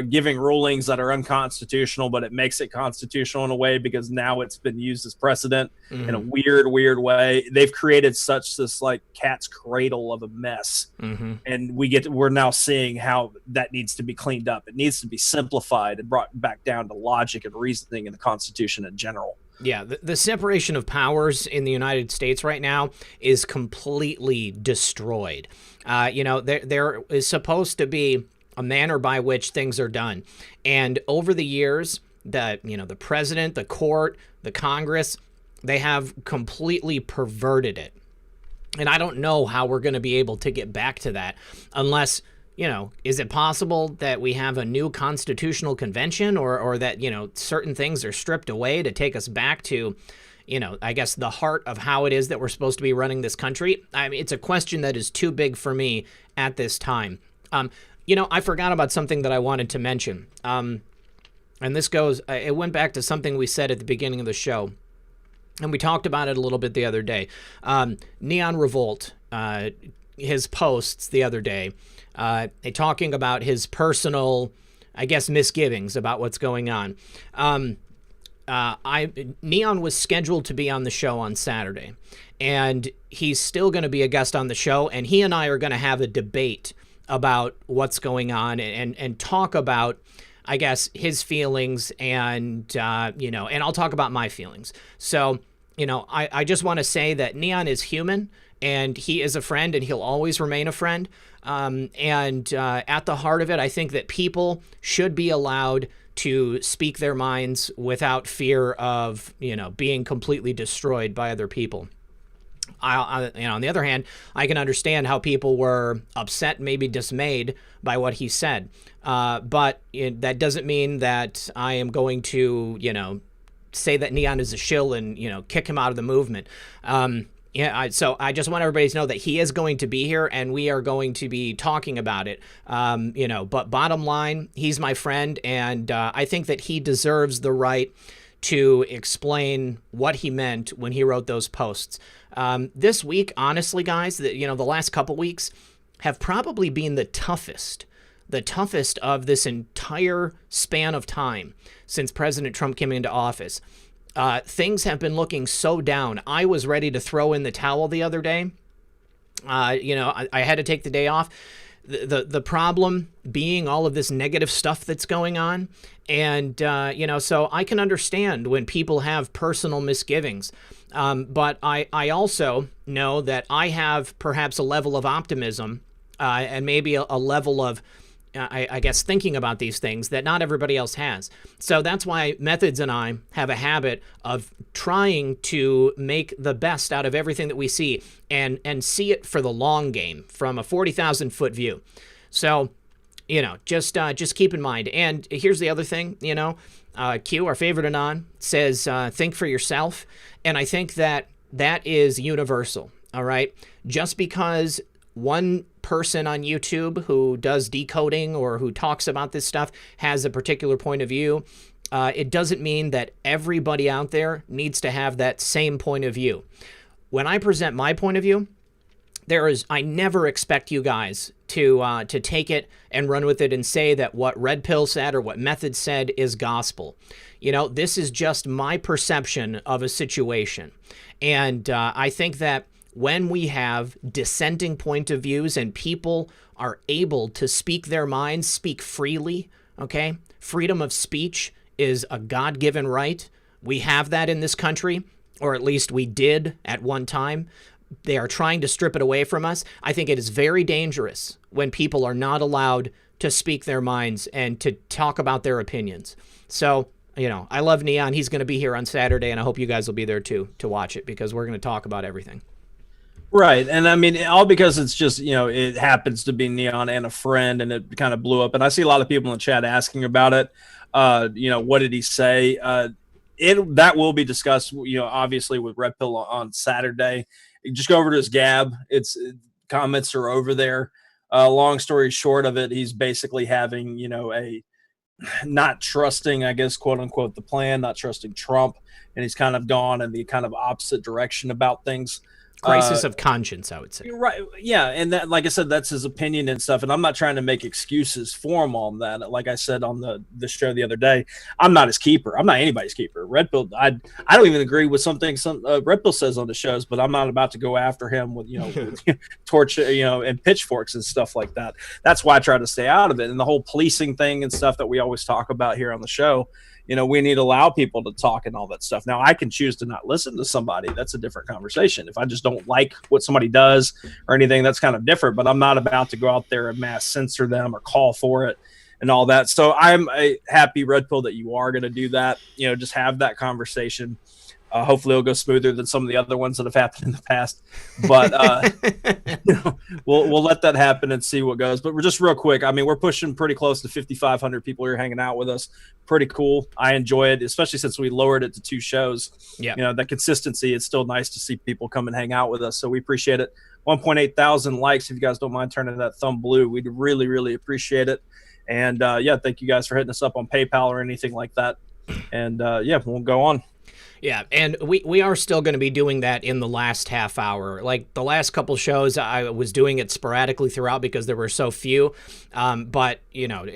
giving rulings that are unconstitutional, but it makes it constitutional in a way because now it's been used as precedent in a weird way. They've created this like cat's cradle of a mess. And we're now seeing how that needs to be cleaned up. It needs to be simplified and brought back down to logic and reasoning in the Constitution in general. Yeah, the separation of powers in the United States right now is completely destroyed. There is supposed to be a manner by which things are done. And over the years, the president, the court, the Congress, they have completely perverted it. And I don't know how we're going to be able to get back to that unless, is it possible that we have a new constitutional convention or that, certain things are stripped away to take us back to, I guess the heart of how it is that we're supposed to be running this country? I mean, it's a question that is too big for me at this time. I forgot about something that I wanted to mention. And this it went back to something we said at the beginning of the show. And we talked about it a little bit the other day. Neon Revolt, his posts the other day, talking about his personal, I guess, misgivings about what's going on. Neon was scheduled to be on the show on Saturday. And he's still going to be a guest on the show. And he and I are going to have a debate about what's going on and talk about, I guess, his feelings and I'll talk about my feelings. So, I just want to say that Neon is human and he is a friend and he'll always remain a friend. At the heart of it, I think that people should be allowed to speak their minds without fear of, being completely destroyed by other people. On the other hand, I can understand how people were upset, maybe dismayed by what he said. But that doesn't mean that I am going to, say that Neon is a shill and, kick him out of the movement. So I just want everybody to know that he is going to be here and we are going to be talking about it. But bottom line, he's my friend and I think that he deserves the right to explain what he meant when he wrote those posts. This week, honestly, guys, the last couple weeks have probably been the toughest of this entire span of time since President Trump came into office. Things have been looking so down. I was ready to throw in the towel the other day. I had to take the day off. The problem being all of this negative stuff that's going on. And, so I can understand when people have personal misgivings. But I also know that I have perhaps a level of optimism and maybe a level of, I guess, thinking about these things that not everybody else has. So that's why Methods and I have a habit of trying to make the best out of everything that we see and see it for the long game from a 40,000 foot view. So, just keep in mind. And here's the other thing, Q, our favorite Anon, says, think for yourself. And I think that is universal. All right. Just because one person on YouTube who does decoding or who talks about this stuff has a particular point of view, it doesn't mean that everybody out there needs to have that same point of view. When I present my point of view, I never expect you guys to take it and run with it and say that what Red Pill said or what Method said is gospel. You know, this is just my perception of a situation. And I think that when we have dissenting point of views and people are able to speak their minds, speak freely, okay? Freedom of speech is a God-given right. We have that in this country, or at least we did at one time. They are trying to strip it away from us. I think it is very dangerous when people are not allowed to speak their minds and to talk about their opinions. So, you know, I love Neon. He's going to be here on Saturday, and I hope you guys will be there too to watch it, because we're going to talk about everything. Right. And I mean, all because it's just, you know, it happens to be Neon and a friend, and it kind of blew up. And I see a lot of people in the chat asking about it. You know, what did he say? That will be discussed, you know, obviously with Red Pill on Saturday. Just go over to his Gab. Comments are over there. Long story short of it, he's basically having, you know, a not trusting, I guess, quote unquote, the plan, not trusting Trump. And he's kind of gone in the kind of opposite direction about things. Crisis of conscience, I would say. Right. Yeah. And that, like I said, that's his opinion and stuff. And I'm not trying to make excuses for him on that. Like I said on the show the other day, I'm not his keeper. I'm not anybody's keeper. Red Pill, I don't even agree with something Red Pill says on the shows, but I'm not about to go after him with, you know, with torch, you know, and pitchforks and stuff like that. That's why I try to stay out of it. And the whole policing thing and stuff that we always talk about here on the show, you know, we need to allow people to talk and all that stuff. Now, I can choose to not listen to somebody. That's a different conversation. If I just don't like what somebody does or anything, that's kind of different. But I'm not about to go out there and mass censor them or call for it and all that. So I'm happy, Red Pill, that you are going to do that. You know, just have that conversation. Hopefully it'll go smoother than some of the other ones that have happened in the past. But you know, we'll let that happen and see what goes. But we're just real quick. I mean, we're pushing pretty close to 5,500 people here hanging out with us. Pretty cool. I enjoy it, especially since we lowered it to 2 shows. Yeah, you know, that consistency. It's still nice to see people come and hang out with us. So we appreciate it. 1.8 thousand likes. If you guys don't mind turning that thumb blue, we'd really, really appreciate it. And yeah, thank you guys for hitting us up on PayPal or anything like that. And yeah, we'll go on. Yeah, and we are still going to be doing that in the last half hour. Like the last couple shows, I was doing it sporadically throughout because there were so few. But, you know,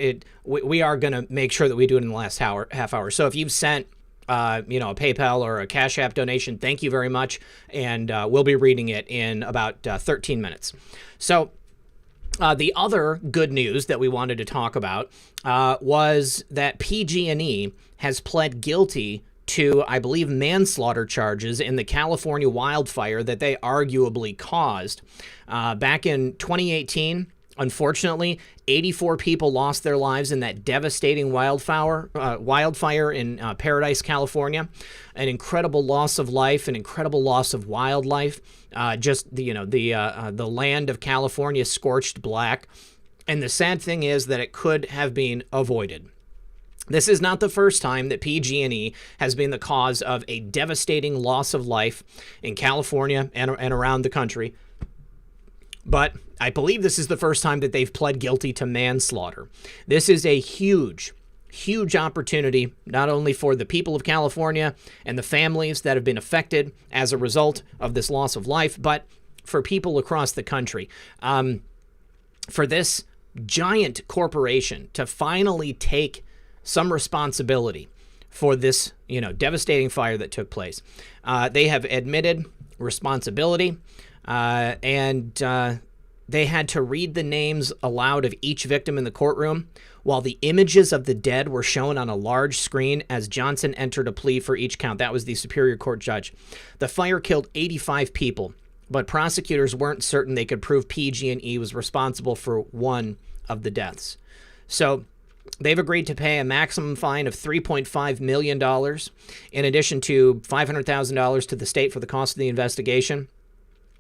we are going to make sure that we do it in the last half hour. So if you've sent, you know, a PayPal or a Cash App donation, thank you very much. And we'll be reading it in about 13 minutes. So the other good news that we wanted to talk about was that PG&E has pled guilty to, I believe, manslaughter charges in the California wildfire that they arguably caused. Back in 2018, unfortunately, 84 people lost their lives in that devastating wildfire in Paradise, California. An incredible loss of life, an incredible loss of wildlife. Just the land of California scorched black. And the sad thing is that it could have been avoided. This is not the first time that PG&E has been the cause of a devastating loss of life in California and around the country. But I believe this is the first time that they've pled guilty to manslaughter. This is a huge, huge opportunity, not only for the people of California and the families that have been affected as a result of this loss of life, but for people across the country. For this giant corporation to finally take some responsibility for this, you know, devastating fire that took place. They have admitted responsibility, and they had to read the names aloud of each victim in the courtroom while the images of the dead were shown on a large screen as Johnson entered a plea for each count. That was the Superior Court judge. The fire killed 85 people, but prosecutors weren't certain they could prove PG&E was responsible for one of the deaths. So they've agreed to pay a maximum fine of $3.5 million, in addition to $500,000 to the state for the cost of the investigation.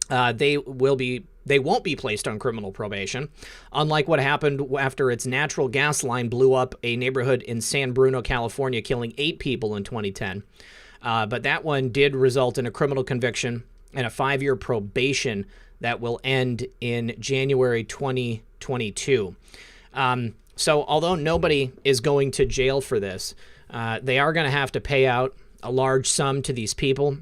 They won't be placed on criminal probation, unlike what happened after its natural gas line blew up a neighborhood in San Bruno, California, killing 8 people in 2010. But that one did result in a criminal conviction and a 5-year probation that will end in January 2022. So although nobody is going to jail for this, they are going to have to pay out a large sum to these people.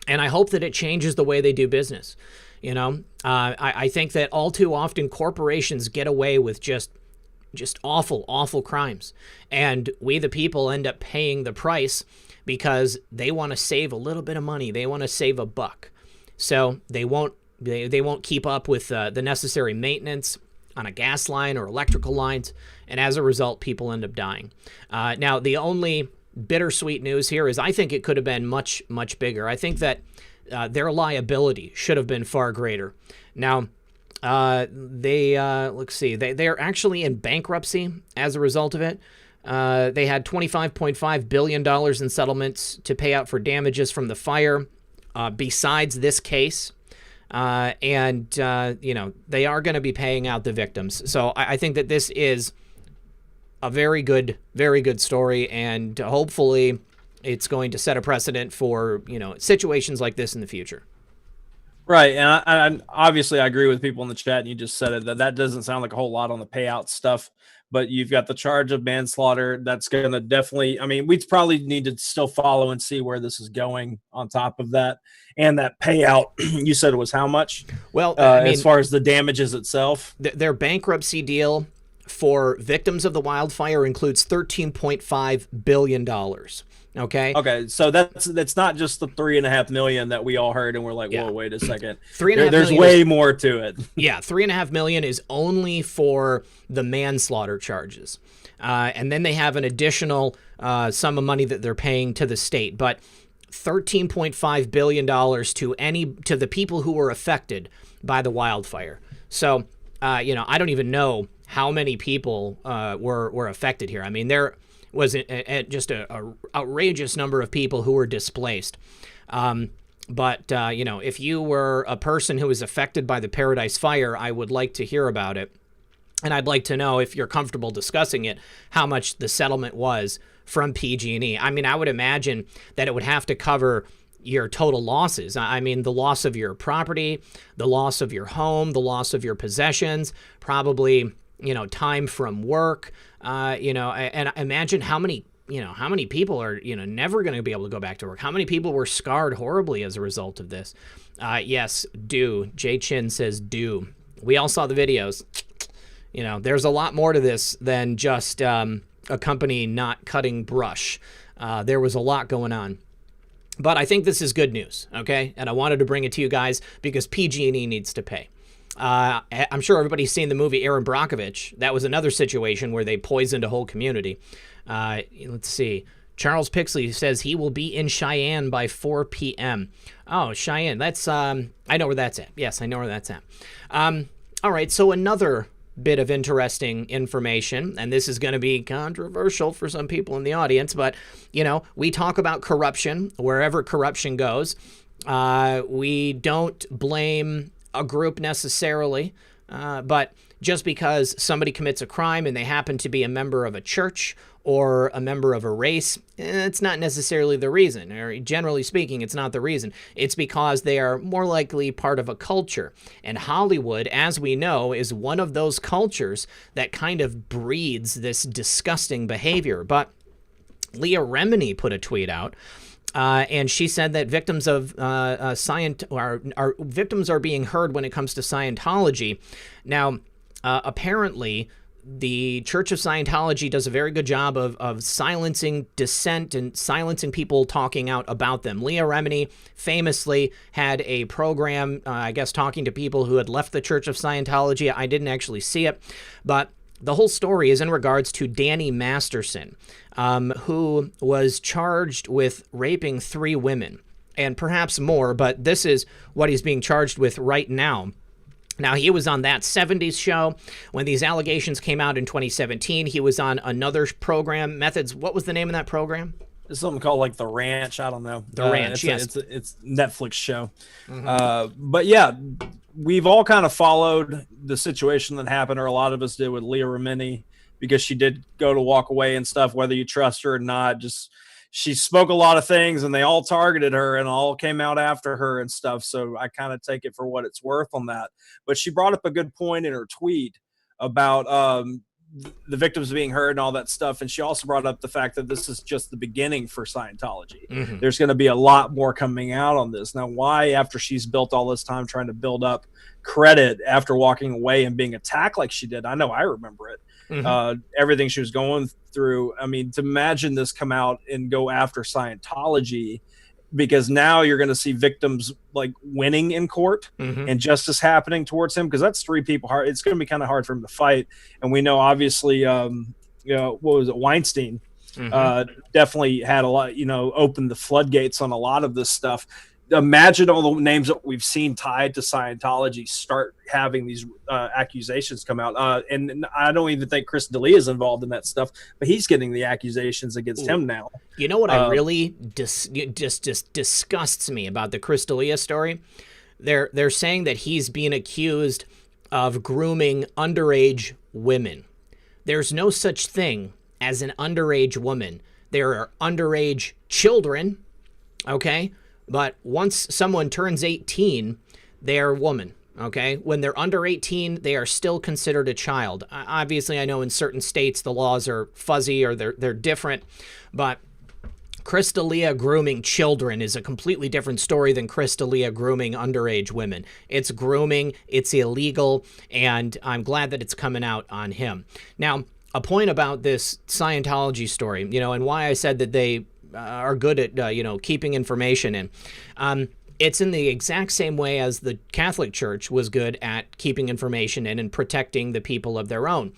And I hope that it changes the way they do business. I think that all too often corporations get away with just awful crimes, and we the people end up paying the price because they want to save a little bit of money. They want to save a buck, so they won't keep up with the necessary maintenance on a gas line or electrical lines, and as a result, people end up dying. Now, the only bittersweet news here is I think it could have been much bigger. I think that their liability should have been far greater. Now, let's see, they're actually in bankruptcy as a result of it. They had $25.5 billion in settlements to pay out for damages from the fire besides this case. And they are going to be paying out the victims. So I think that this is a very good story, and hopefully it's going to set a precedent for, situations like this in the future. Right. And obviously I agree with people in the chat, and you just said it, that doesn't sound like a whole lot on the payout stuff, but you've got the charge of manslaughter. That's going to definitely, we'd probably need to still follow and see where this is going on top of that. And that payout, you said it was how much? Well, as far as the damages itself, their bankruptcy deal for victims of the wildfire includes $13.5 billion. Okay. So that's not just the $3.5 million that we all heard, and we're like, whoa, wait a second. There's way more to it. Yeah, $3.5 million is only for the manslaughter charges, and then they have an additional sum of money that they're paying to the state. But $13.5 billion to the people who were affected by the wildfire. So, I don't even know how many people were affected here. There was just a outrageous number of people who were displaced. But if you were a person who was affected by the Paradise Fire, I would like to hear about it. And I'd like to know, if you're comfortable discussing it, how much the settlement was from PG&E. I would imagine that it would have to cover your total losses. The loss of your property, the loss of your home, the loss of your possessions, probably, time from work, and imagine how many people are, never going to be able to go back to work. How many people were scarred horribly as a result of this? Yes, do. Jay Chin says do. We all saw the videos. There's a lot more to this than just a company not cutting brush. There was a lot going on. But I think this is good news, okay? And I wanted to bring it to you guys because PG&E needs to pay. I'm sure everybody's seen the movie Aaron Brockovich. That was another situation where they poisoned a whole community. Let's see. Charles Pixley says he will be in Cheyenne by 4 p.m. Oh, Cheyenne. That's, I know where that's at. Yes, I know where that's at. All right, so another bit of interesting information, and this is going to be controversial for some people in the audience, but, we talk about corruption wherever corruption goes. We don't blame a group necessarily, but just because somebody commits a crime and they happen to be a member of a church or a member of a race, it's not necessarily the reason, or generally speaking, it's not the reason. It's because they are more likely part of a culture. And Hollywood, as we know, is one of those cultures that kind of breeds this disgusting behavior. But Leah Remini put a tweet out, and she said that victims of victims are being heard when it comes to Scientology. Now, apparently, the Church of Scientology does a very good job of silencing dissent and silencing people talking out about them. Leah Remini famously had a program, talking to people who had left the Church of Scientology. I didn't actually see it, but the whole story is in regards to Danny Masterson, who was charged with raping 3 women, and perhaps more, but this is what he's being charged with right now. Now, he was on That 70s Show when these allegations came out in 2017. He was on another program, Methods. What was the name of that program? It's something called like The Ranch. I don't know. The Ranch, yes. It's Netflix show. But yeah, we've all kind of followed the situation that happened, or a lot of us did, with Leah Remini, because she did go to walk away and stuff, whether you trust her or not. Just she spoke a lot of things, and they all targeted her and all came out after her and stuff. So I kind of take it for what it's worth on that. But she brought up a good point in her tweet about the victims being heard and all that stuff. And she also brought up the fact that this is just the beginning for Scientology. Mm-hmm. There's going to be a lot more coming out on this. Now, why, after she's built all this time trying to build up credit after walking away and being attacked like she did, I know I remember it, everything she was going through. I mean, to imagine this come out and go after Scientology, because now you're going to see victims like winning in court and justice happening towards him, because that's 3 people hard. It's going to be kind of hard for him to fight. And we know, obviously, you know, what was it? Weinstein definitely had a lot, you know, opened the floodgates on a lot of this stuff. Imagine all the names that we've seen tied to Scientology start having these accusations come out. And I don't even think Chris D'Elia is involved in that stuff, but he's getting the accusations against him now. You know what I really just disgusts me about the Chris D'Elia story? They're saying that he's being accused of grooming underage women. There's no such thing as an underage woman. There are underage children, okay? But once someone turns 18, they are a woman, okay? When they're under 18, they are still considered a child. Obviously, I know in certain states the laws are fuzzy or they're different, but Chris D'Elia grooming children is a completely different story than Chris D'Elia grooming underage women. It's grooming, it's illegal, and I'm glad that it's coming out on him. Now, a point about this Scientology story, you know, and why I said that they are good at, you know, keeping information in. It's in the exact same way as the Catholic Church was good at keeping information in and protecting the people of their own.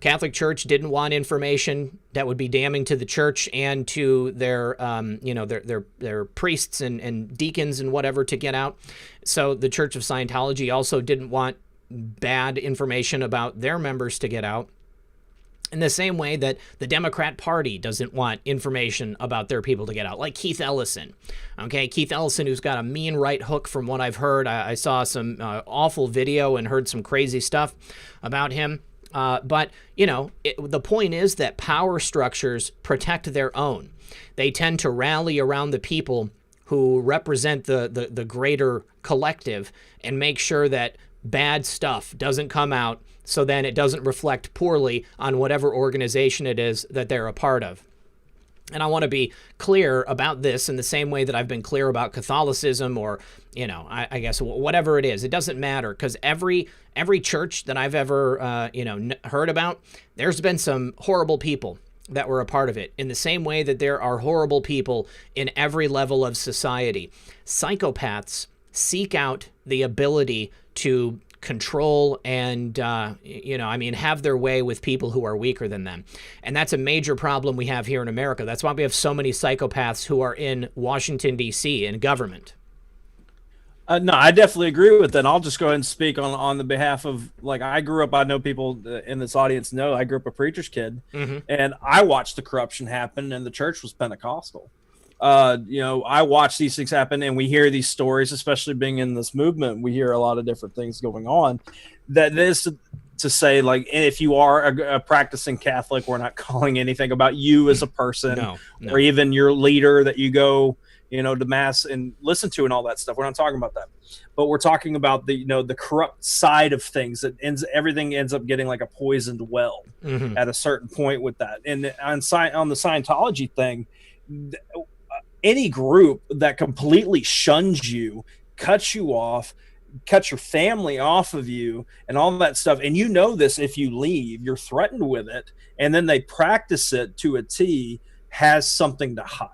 Catholic Church didn't want information that would be damning to the church and to their, you know, their priests and deacons and whatever to get out. So the Church of Scientology also didn't want bad information about their members to get out. In the same way that the Democrat Party doesn't want information about their people to get out, like Keith Ellison. Okay, Keith Ellison, who's got a mean right hook from what I've heard. I saw some awful video and heard some crazy stuff about him. But, you know, the point is that power structures protect their own. They tend to rally around the people who represent the greater collective and make sure that bad stuff doesn't come out, so then it doesn't reflect poorly on whatever organization it is that they're a part of. And I want to be clear about this in the same way that I've been clear about Catholicism or, you know, I guess whatever it is. It doesn't matter, because every church that I've ever, you know, heard about, there's been some horrible people that were a part of it, in the same way that there are horrible people in every level of society. Psychopaths seek out the ability to control and, you know, I mean, have their way with people who are weaker than them. And that's a major problem we have here in America. That's why we have so many psychopaths who are in Washington, D.C. in government. No, I definitely agree with that. And I'll just go ahead and speak on the behalf of, like, I grew up, I know people in this audience know, I grew up a preacher's kid, and I watched the corruption happen, and the church was Pentecostal. You know, I watch these things happen, and we hear these stories, especially being in this movement. We hear a lot of different things going on. That is to say, like, if you are a practicing Catholic, we're not calling anything about you as a person, or even your leader that you go, you know, to mass and listen to and all that stuff. We're not talking about that, but we're talking about the, you know, the corrupt side of things that everything ends up getting like a poisoned well at a certain point with that. And on the Scientology thing, any group that completely shuns you, cuts you off, cuts your family off of you and all that stuff, and you know this, if you leave, you're threatened with it, and then they practice it to a T, has something to hide.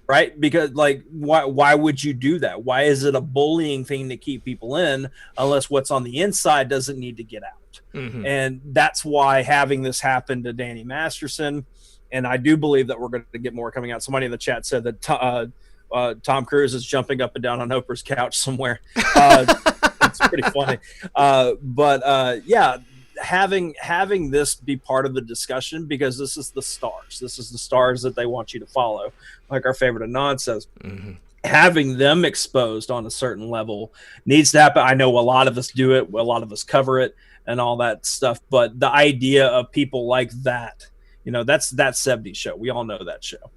Right? Because, like, why would you do that? Why is it a bullying thing to keep people in unless what's on the inside doesn't need to get out? And that's why having this happen to Danny Masterson, and I do believe that we're going to get more coming out. Somebody in the chat said that Tom Cruise is jumping up and down on Oprah's couch somewhere. It's pretty funny. Yeah, having this be part of the discussion, because this is the stars. This is the stars that they want you to follow. Like our favorite Anon says, having them exposed on a certain level needs to happen. I know a lot of us do it. A lot of us cover it and all that stuff. But the idea of people like that, you know, that's that 70s show. We all know that show.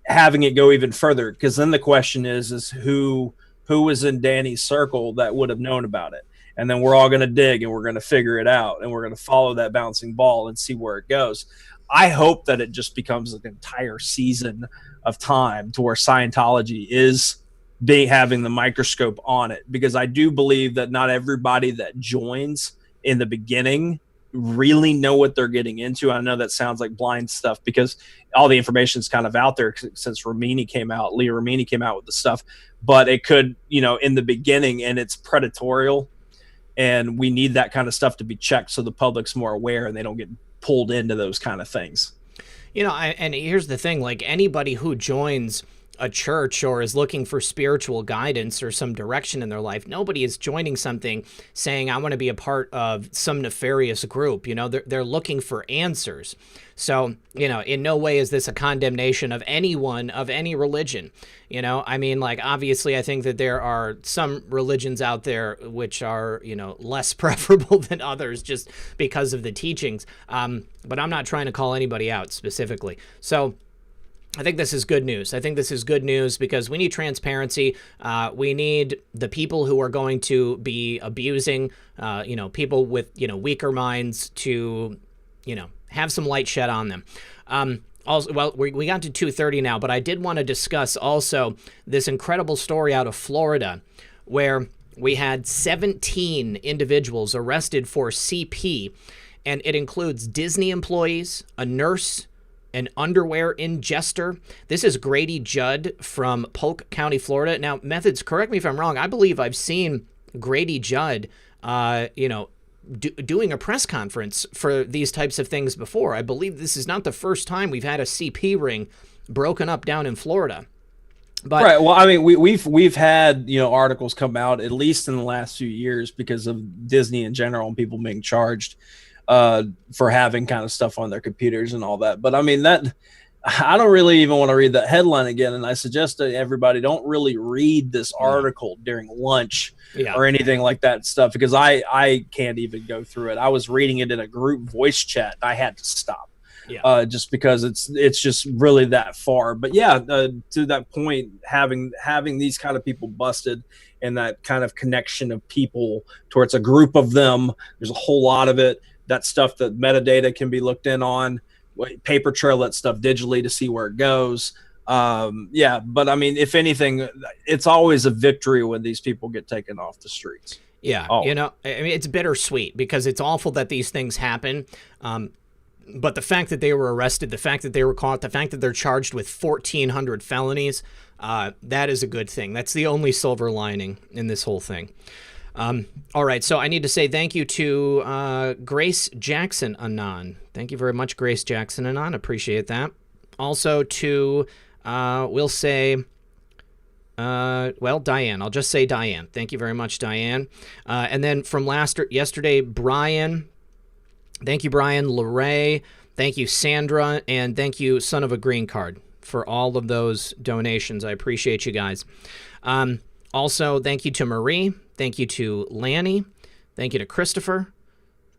Having it go even further, because then the question is who was in Danny's circle that would have known about it. and then we're all going to dig and we're going to figure it out, and we're going to follow that bouncing ball and see where it goes. I hope that it just becomes an entire season of time to where Scientology is having the microscope on it, because I do believe that not everybody that joins in the beginning really know what they're getting into. I know that sounds like blind stuff because all the information is kind of out there since Leah Remini came out with the stuff, but it could, in the beginning, and it's predatorial, and we need that kind of stuff to be checked so the public's more aware and they don't get pulled into those kind of things. And here's the thing, like anybody who joins a church or is looking for spiritual guidance or some direction in their life, nobody is joining something saying, I want to be a part of some nefarious group. They're looking for answers. So, in no way is this a condemnation of anyone of any religion. Obviously, I think that there are some religions out there which are, less preferable than others just because of the teachings. But I'm not trying to call anybody out specifically. So I think this is good news. I think this is good news because we need transparency. We need the people who are going to be abusing, people with, weaker minds to, have some light shed on them. Also, well, we got to 2:30 now, but I did want to discuss also this incredible story out of Florida where we had 17 individuals arrested for CP, and it includes Disney employees, a nurse, an underwear ingester. This is Grady Judd from Polk County, Florida. Now, Methods, correct me if I'm wrong. I believe I've seen Grady Judd, doing a press conference for these types of things before. I believe this is not the first time we've had a CP ring broken up down in Florida. But, right. Well, I mean, we've had articles come out at least in the last few years because of Disney in general and people being charged for having kind of stuff on their computers and all that. But I mean, that I don't really even want to read that headline again. And I suggest that everybody don't really read this article during lunch or anything like that stuff, because I can't even go through it. I was reading it in a group voice chat. And I had to stop just because it's just really that far. But to that point, having these kind of people busted and that kind of connection of people towards a group of them, there's a whole lot of it. That stuff that metadata can be looked in on, paper trail that stuff digitally to see where it goes. But I mean, if anything, it's always a victory when these people get taken off the streets. Yeah. I mean, it's bittersweet because it's awful that these things happen. But the fact that they were arrested, the fact that they were caught, the fact that they're charged with 1,400 felonies, that is a good thing. That's the only silver lining in this whole thing. All right, so I need to say thank you to Grace Jackson Anon. Thank you very much, Grace Jackson Anon. Appreciate that. Also to, we'll say, Diane. I'll just say Diane. Thank you very much, Diane. And then from yesterday, Brian. Thank you, Brian. Lorray. Thank you, Sandra. And thank you, Son of a Green Card, for all of those donations. I appreciate you guys. Also, thank you to Marie. Thank you to Lanny. Thank you to Christopher.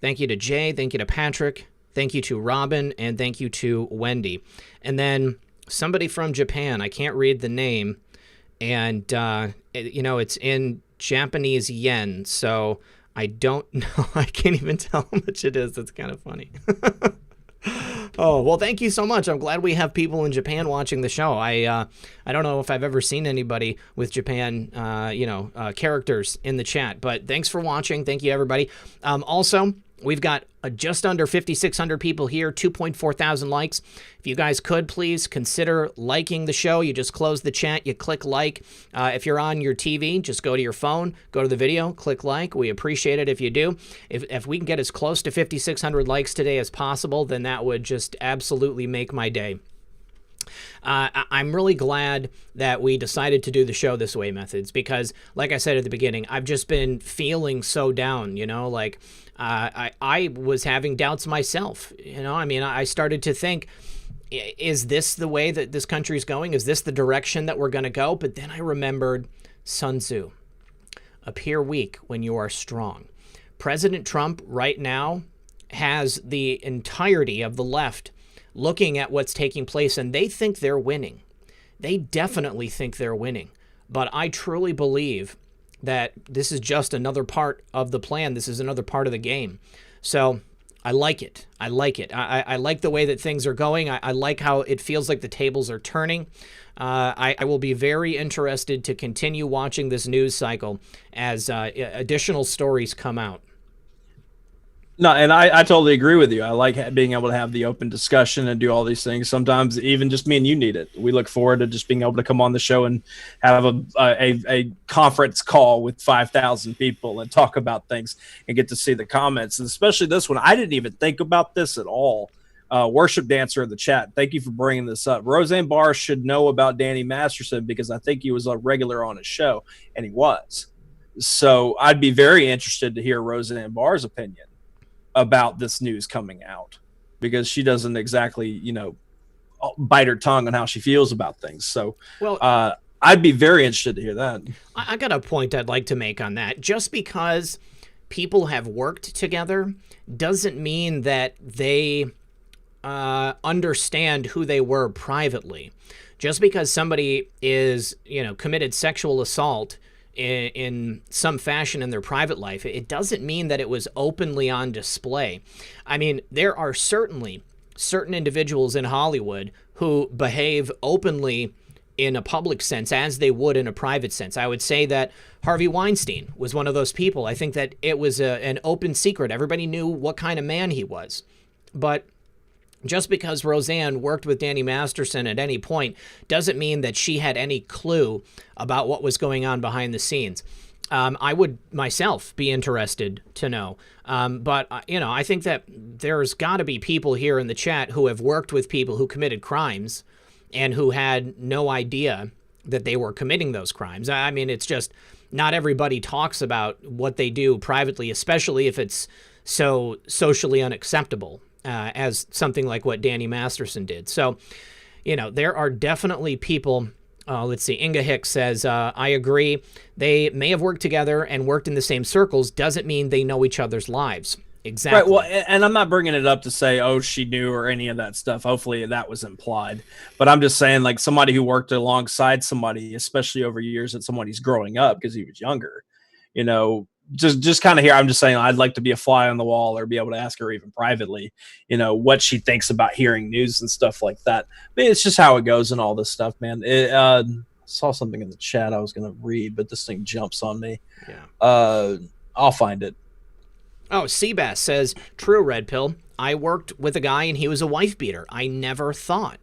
Thank you to Jay. Thank you to Patrick. Thank you to Robin. And thank you to Wendy. And then somebody from Japan. I can't read the name. And, it's in Japanese yen. So I don't know. I can't even tell how much it is. It's kind of funny. Oh, well, thank you so much. I'm glad we have people in Japan watching the show. I don't know if I've ever seen anybody with Japan, characters in the chat, but thanks for watching. Thank you, everybody. Also, we've got just under 5,600 people here, 2.4 thousand likes. If you guys could, please consider liking the show. You just close the chat, you click like. If you're on your TV, just go to your phone, go to the video, click like. We appreciate it if you do. If we can get as close to 5,600 likes today as possible, then that would just absolutely make my day. I'm really glad that we decided to do the show this way, Methods, because like I said at the beginning, I've just been feeling so down, I was having doubts myself. I started to think, is this the way that this country's going? Is this the direction that we're going to go? But then I remembered Sun Tzu, appear weak when you are strong. President Trump right now has the entirety of the left looking at what's taking place, and they think they're winning. They definitely think they're winning. But I truly believe that this is just another part of the plan. This is another part of the game. So I like it. I like it. I like the way that things are going. I like how it feels like the tables are turning. I will be very interested to continue watching this news cycle as additional stories come out. No, and I totally agree with you. I like being able to have the open discussion and do all these things. Sometimes even just me and you need it. We look forward to just being able to come on the show and have a conference call with 5,000 people and talk about things and get to see the comments. And especially this one, I didn't even think about this at all. Worship Dancer in the chat, thank you for bringing this up. Roseanne Barr should know about Danny Masterson because I think he was a regular on his show, and he was. So I'd be very interested to hear Roseanne Barr's opinion about this news coming out, because she doesn't exactly, bite her tongue on how she feels about things. So I'd be very interested to hear that. I got a point I'd like to make on that. Just because people have worked together doesn't mean that they understand who they were privately. Just because somebody is, committed sexual assault in some fashion in their private life, it doesn't mean that it was openly on display. I mean, there are certainly certain individuals in Hollywood who behave openly in a public sense as they would in a private sense. I would say that Harvey Weinstein was one of those people. I think that it was an open secret. Everybody knew what kind of man he was. But just because Roseanne worked with Danny Masterson at any point doesn't mean that she had any clue about what was going on behind the scenes. I would myself be interested to know. But I think that there's got to be people here in the chat who have worked with people who committed crimes and who had no idea that they were committing those crimes. I mean, it's just not everybody talks about what they do privately, especially if it's so socially unacceptable. As something like what Danny Masterson did. So, there are definitely people. Let's see. Inga Hicks says, I agree. They may have worked together and worked in the same circles. Doesn't mean they know each other's lives. Exactly. Right. Well, and I'm not bringing it up to say, oh, she knew or any of that stuff. Hopefully that was implied. But I'm just saying, like, somebody who worked alongside somebody, especially over years that somebody's growing up because he was younger, just kind of here, I'm just saying I'd like to be a fly on the wall or be able to ask her even privately, what she thinks about hearing news and stuff like that. But it's just how it goes and all this stuff, man. I saw something in the chat I was going to read, but this thing jumps on me. Yeah. I'll find it. Oh, Seabass says, true, Red Pill. I worked with a guy and he was a wife beater. I never thought.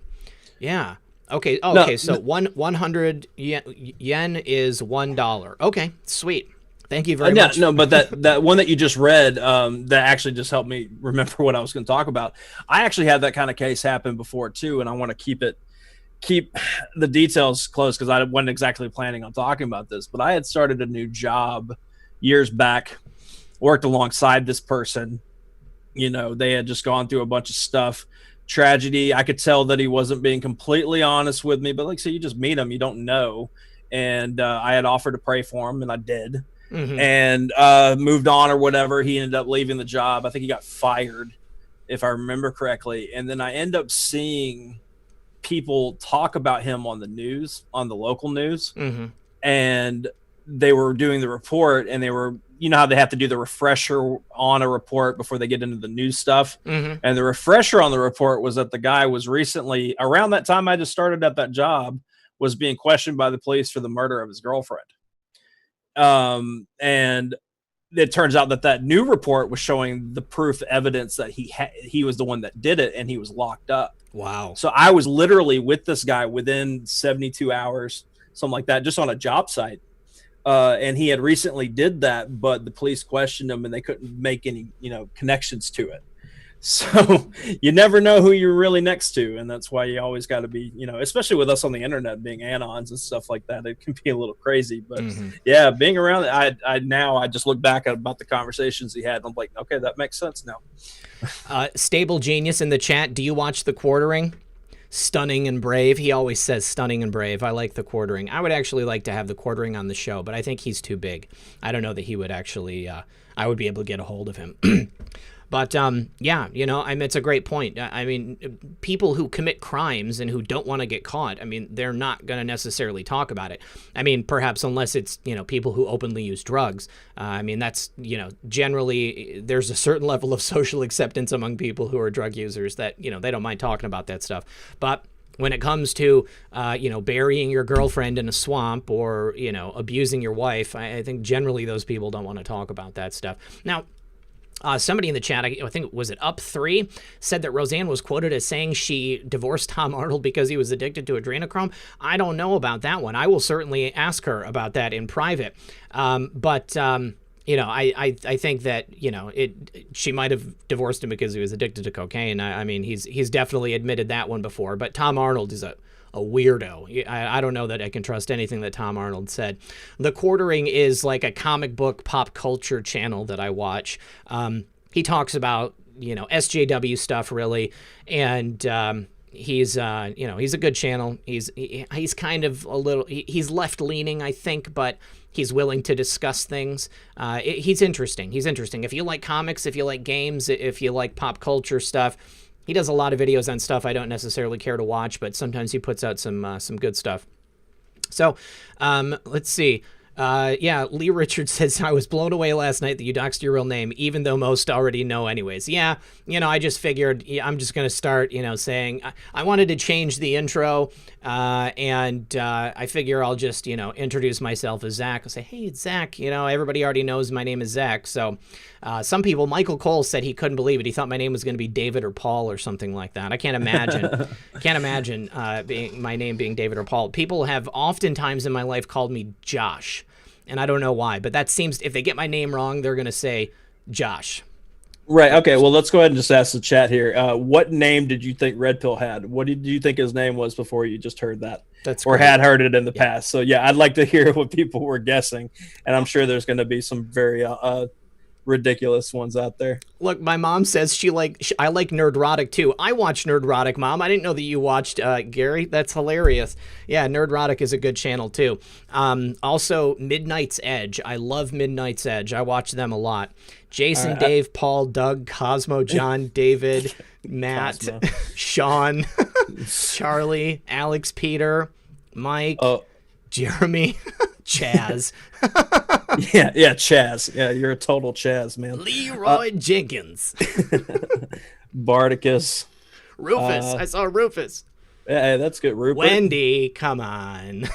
Yeah. Okay. Oh, okay. So 100 yen is $1. Okay. Sweet. Thank you very much. No, but that one that you just read, that actually just helped me remember what I was going to talk about. I actually had that kind of case happen before too, and I want to keep the details close because I wasn't exactly planning on talking about this. But I had started a new job years back, worked alongside this person. They had just gone through a bunch of stuff, tragedy. I could tell that he wasn't being completely honest with me, but like, so you just meet him, you don't know. And I had offered to pray for him, and I did. Mm-hmm. And moved on or whatever. He ended up leaving the job. I think he got fired, if I remember correctly. And then I end up seeing people talk about him on the news, on the local news. Mm-hmm. And they were doing the report, and they were, how they have to do the refresher on a report before they get into the news stuff. Mm-hmm. And the refresher on the report was that the guy was recently, around that time I just started at that job, was being questioned by the police for the murder of his girlfriend. And it turns out that new report was showing the proof evidence that he was the one that did it, and he was locked up. Wow. So I was literally with this guy within 72 hours, something like that, just on a job site. And he had recently did that, but the police questioned him and they couldn't make any, connections to it. So you never know who you're really next to. And that's why you always got to be, especially with us on the internet being anons and stuff like that, it can be a little crazy. But yeah, being around, I just look back at about the conversations he had. And I'm like, okay, that makes sense now. Stable Genius in the chat. Do you watch The Quartering? Stunning and brave. He always says stunning and brave. I like The Quartering. I would actually like to have The Quartering on the show, but I think he's too big. I don't know that he would actually, I would be able to get a hold of him. But yeah, I mean, it's a great point. I mean, people who commit crimes and who don't want to get caught, I mean, they're not going to necessarily talk about it. I mean, perhaps unless it's, people who openly use drugs. I mean, that's, generally there's a certain level of social acceptance among people who are drug users that, they don't mind talking about that stuff. But when it comes to, burying your girlfriend in a swamp or, abusing your wife, I think generally those people don't want to talk about that stuff. Now, somebody in the chat, I think, was it Up3, said that Roseanne was quoted as saying she divorced Tom Arnold because he was addicted to adrenochrome. I don't know about that one. I will certainly ask her about that in private. But I think that, she might have divorced him because he was addicted to cocaine. I mean, he's definitely admitted that one before. But Tom Arnold is a weirdo. I don't know that I can trust anything that Tom Arnold said. The Quartering is like a comic book pop culture channel that I watch. He talks about, SJW stuff really. And he's a good channel. He's kind of a little, he's left leaning, I think, but he's willing to discuss things. He's interesting. If you like comics, if you like games, if you like pop culture stuff, he does a lot of videos on stuff I don't necessarily care to watch, but sometimes he puts out some good stuff. So let's see. Lee Richards says, I was blown away last night that you doxed your real name, even though most already know anyways. Yeah, I just figured I'm just going to start, saying I wanted to change the intro, and I figure I'll just, introduce myself as Zach. I'll say, hey, it's Zach. Everybody already knows my name is Zach. So some people, Michael Cole said he couldn't believe it. He thought my name was going to be David or Paul or something like that. I can't imagine, my name being David or Paul. People have oftentimes in my life called me Josh. And I don't know why, but that seems, if they get my name wrong, they're going to say Josh. Right. Okay. Well, let's go ahead and just ask the chat here. What name did you think Red Pill had? What did you think his name was before you just heard that? Or had heard it in the past? So yeah, I'd like to hear what people were guessing. And I'm sure there's going to be some very ridiculous ones out there. Look, my mom says I like Nerdrotic too. I watch Nerdrotic, Mom. I didn't know that you watched, Gary. That's hilarious. Yeah, Nerdrotic is a good channel too. Also, Midnight's Edge. I love Midnight's Edge. I watch them a lot. Jason, Dave, Paul, Doug, Cosmo, John, David, Matt, Sean, Charlie, Alex, Peter, Mike, Jeremy, Chaz. yeah, Chaz. Yeah, you're a total Chaz, man. Leroy Jenkins. Bardicus. Rufus. I saw Rufus. Yeah, that's good. Rupert. Wendy, come on.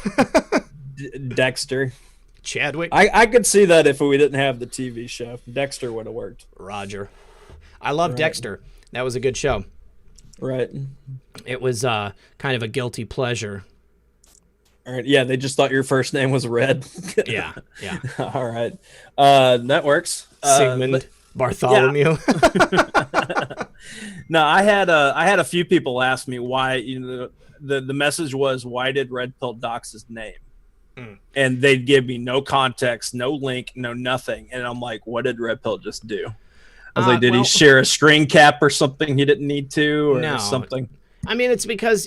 Dexter. Chadwick. I could see that if we didn't have the TV show. Dexter would have worked. Roger. I love Dexter. That was a good show. Right. It was kind of a guilty pleasure. All right. Yeah, they just thought your first name was Red. Yeah. All right. That works. Sigmund Bartholomew. Yeah. No, I had a few people ask me why. The message was, why did Red Pill dox his name? And they'd give me no context, no link, no nothing. And I'm like, what did Red Pill just do? I was like, did he share a screen cap or something he didn't need to, or something? I mean, it's because,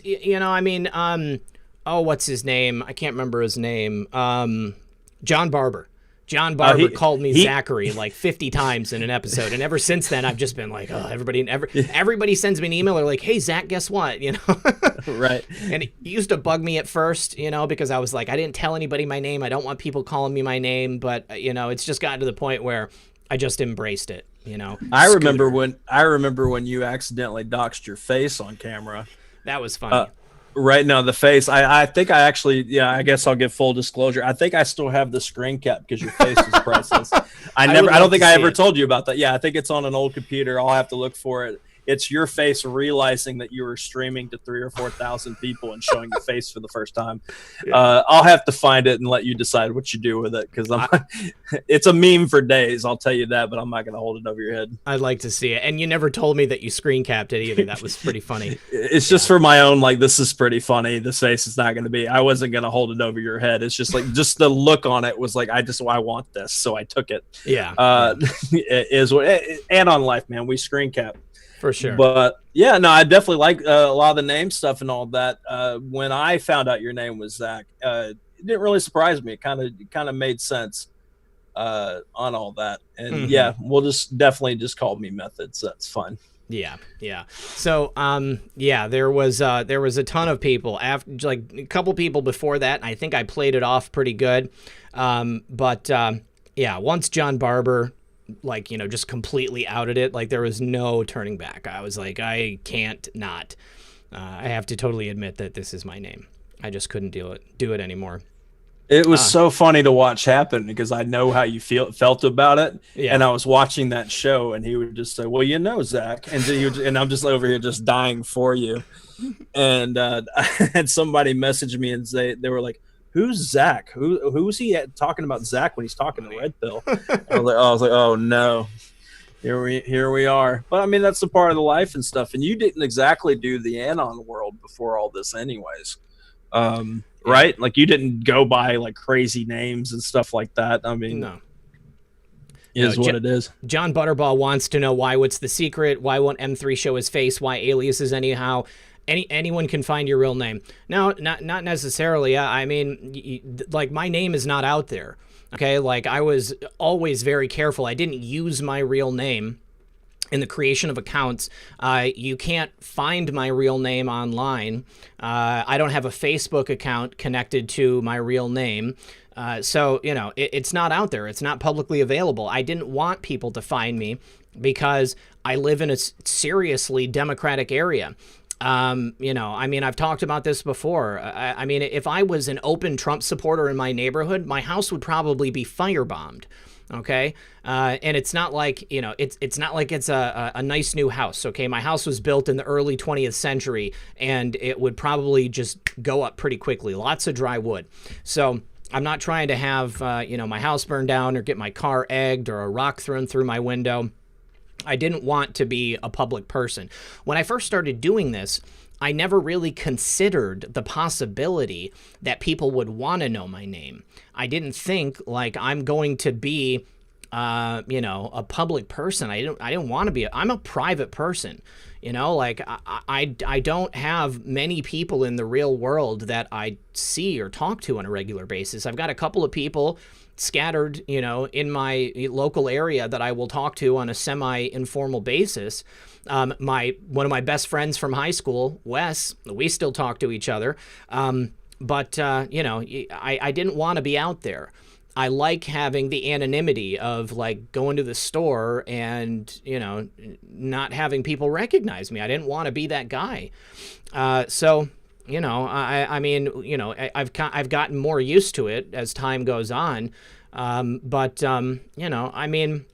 what's his name? I can't remember his name. John Barber. John Barber called me Zachary like 50 times in an episode, and ever since then I've just been like, oh, everybody sends me an email. They're like, hey Zach, guess what? Right. And it used to bug me at first, because I was like, I didn't tell anybody my name. I don't want people calling me my name, but it's just gotten to the point where I just embraced it. I remember when you accidentally doxed your face on camera. That was funny. Right now, the face. I think I actually, I guess I'll give full disclosure. I think I still have the screen cap because your face is priceless. I don't think I ever told you about that. Yeah, I think it's on an old computer. I'll have to look for it. It's your face realizing that you were streaming to 3,000 or 4,000 people and showing your face for the first time. Yeah. I'll have to find it and let you decide what you do with it, because it's a meme for days. I'll tell you that, but I'm not going to hold it over your head. I'd like to see it. And you never told me that you screen capped it either. That was pretty funny. It's just for my own, like, this is pretty funny. This face is not going to be. I wasn't going to hold it over your head. It's just like, just the look on it was like, I want this, so I took it. Yeah. It is what, and on Life, man, we screen cap. For sure. But yeah, no, I definitely like a lot of the name stuff and all that. When I found out your name was Zach, it didn't really surprise me. It kind of made sense. on all that. And yeah, we'll just definitely just call me Methods. That's fine. Yeah. So, there was a ton of people after, like a couple people before that. And I think I played it off pretty good. But once John Barber, like, just completely outed it, like there was no turning back. I was like, I can't not. I have to totally admit that this is my name. I just couldn't do it anymore. It was so funny to watch happen because I know how you felt about it. Yeah. And I was watching that show and he would just say, well, Zach. And I'm just over here just dying for you. And I had somebody message me and they were like, who's Zach? Who's he talking about Zach when he's talking to Red Pill? I was like, oh no, here we are. But I mean, that's the part of the life and stuff. And you didn't exactly do the Anon world before all this anyways. Right? Like you didn't go by like crazy names and stuff like that. I mean, no. What it is. John Butterball wants to know what's the secret? Why won't M3 show his face? Why aliases anyhow? Anyone can find your real name. No, not necessarily. I mean, like my name is not out there. Okay, like I was always very careful. I didn't use my real name in the creation of accounts. You can't find my real name online. I don't have a Facebook account connected to my real name. So, it's not out there. It's not publicly available. I didn't want people to find me because I live in a seriously Democratic area. I mean, I've talked about this before. I mean, if I was an open Trump supporter in my neighborhood, my house would probably be firebombed. Okay. And it's not like, it's not like it's a nice new house. Okay. My house was built in the early 20th century and it would probably just go up pretty quickly. Lots of dry wood. So I'm not trying to have, my house burned down or get my car egged or a rock thrown through my window. I didn't want to be a public person. When I first started doing this, I never really considered the possibility that people would want to know my name. I didn't think like I'm going to be, a public person. I didn't want to be. I'm a private person. Like I don't have many people in the real world that I see or talk to on a regular basis. I've got a couple of people scattered, in my local area that I will talk to on a semi-informal basis. One of my best friends from high school, Wes, we still talk to each other. But I didn't want to be out there. I like having the anonymity of like going to the store and, not having people recognize me. I didn't want to be that guy. I mean, I've gotten more used to it as time goes on. I mean,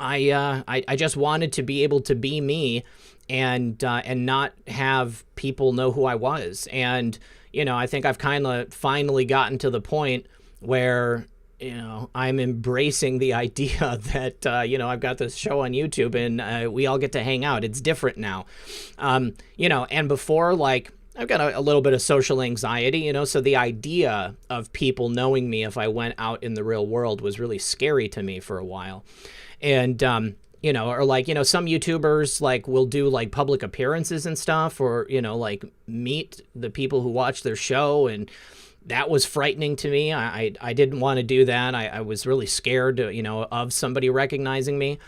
I just wanted to be able to be me and not have people know who I was. And, I think I've kind of finally gotten to the point where, I'm embracing the idea that, I've got this show on YouTube and we all get to hang out. It's different now. And before, like, I've got a little bit of social anxiety, so the idea of people knowing me if I went out in the real world was really scary to me for a while. And, some YouTubers like will do like public appearances and stuff or, like meet the people who watch their show. And that was frightening to me. I didn't want to do that. I was really scared, of somebody recognizing me.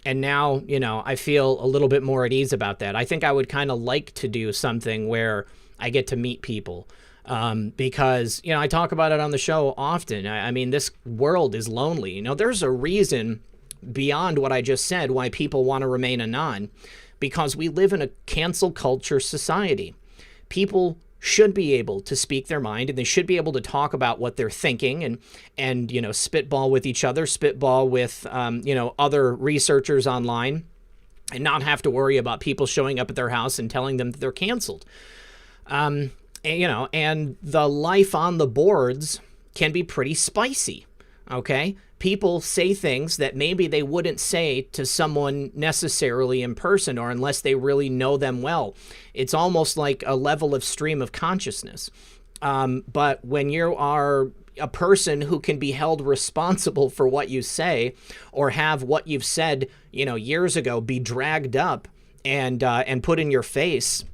And now, I feel a little bit more at ease about that. I think I would kind of like to do something where I get to meet people because, I talk about it on the show often. I mean, this world is lonely. There's a reason beyond what I just said why people want to remain anon, because we live in a cancel culture society. People should be able to speak their mind and they should be able to talk about what they're thinking and spitball with each other, spitball with other researchers online and not have to worry about people showing up at their house and telling them that they're canceled. And the life on the boards can be pretty spicy. Okay? People say things that maybe they wouldn't say to someone necessarily in person or unless they really know them well. It's almost like a level of stream of consciousness. But when you are a person who can be held responsible for what you say or have what you've said, years ago be dragged up and put in your face,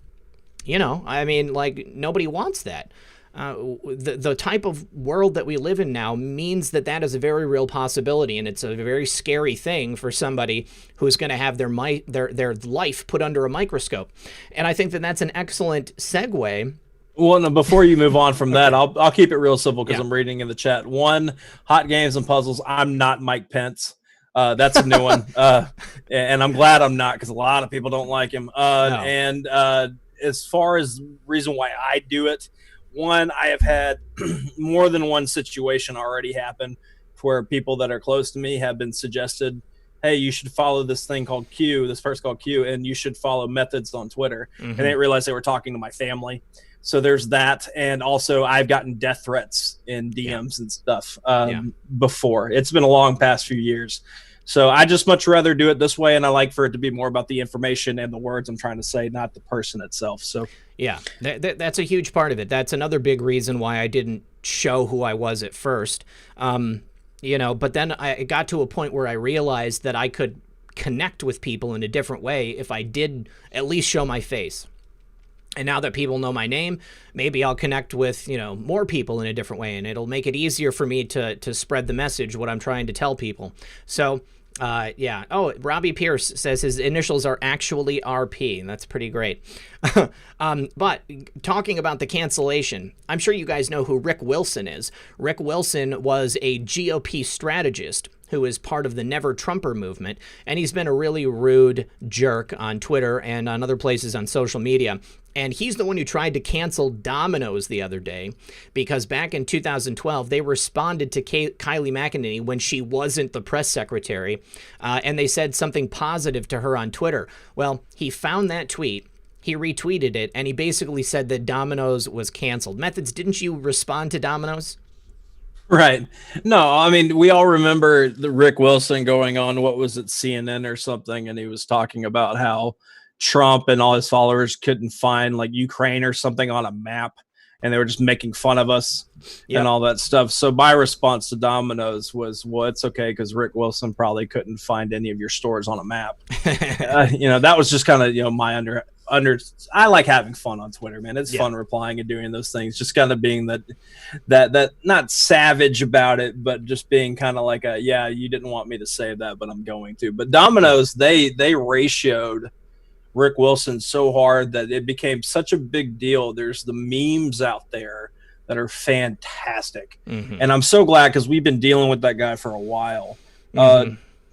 I mean, like nobody wants that. the type of world that we live in now means that that is a very real possibility, and it's a very scary thing for somebody who's going to have their life put under a microscope. And I think that that's an excellent segue. Well, no, before you move on from that, I'll keep it real simple because I'm reading in the chat. One, Hot Games and Puzzles. I'm not Mike Pence. That's a new one, and I'm glad I'm not because a lot of people don't like him. No. And as far as reason why I do it, one, I have had more than one situation already happen where people that are close to me have been suggested, hey, you should follow this thing called Q, this person called Q, and you should follow Methods on Twitter. And they didn't realize they were talking to my family. So there's that. And also I've gotten death threats in DMs and stuff before. It's been a long past few years. So I just much rather do it this way, and I like for it to be more about the information and the words I'm trying to say, not the person itself. So yeah, that's a huge part of it. That's another big reason why I didn't show who I was at first. But then I got to a point where I realized that I could connect with people in a different way if I did at least show my face. And now that people know my name, maybe I'll connect with, more people in a different way, and it'll make it easier for me to spread the message, what I'm trying to tell people. So, Oh, Robbie Pierce says his initials are actually RP. That's pretty great. But talking about the cancellation, I'm sure you guys know who Rick Wilson is. Rick Wilson was a GOP strategist who is part of the Never Trumper movement, and he's been a really rude jerk on Twitter and on other places on social media. And he's the one who tried to cancel Domino's the other day because back in 2012, they responded to Kylie McEnany when she wasn't the press secretary, and they said something positive to her on Twitter. Well, he found that tweet, he retweeted it, and he basically said that Domino's was canceled. Methods, didn't you respond to Domino's? Right. No, I mean, we all remember the Rick Wilson going on, what was it, CNN or something, and he was talking about how Trump and all his followers couldn't find like Ukraine or something on a map, and they were just making fun of us and all that stuff. So my response to Domino's was, well, it's okay because Rick Wilson probably couldn't find any of your stores on a map. That was just kind of, my I like having fun on Twitter, man. It's fun replying and doing those things, just kind of being that not savage about it, but just being kind of like you didn't want me to say that, but I'm going to. But Domino's, they ratioed Rick Wilson so hard that it became such a big deal. There's the memes out there that are fantastic. And I'm so glad because we've been dealing with that guy for a while.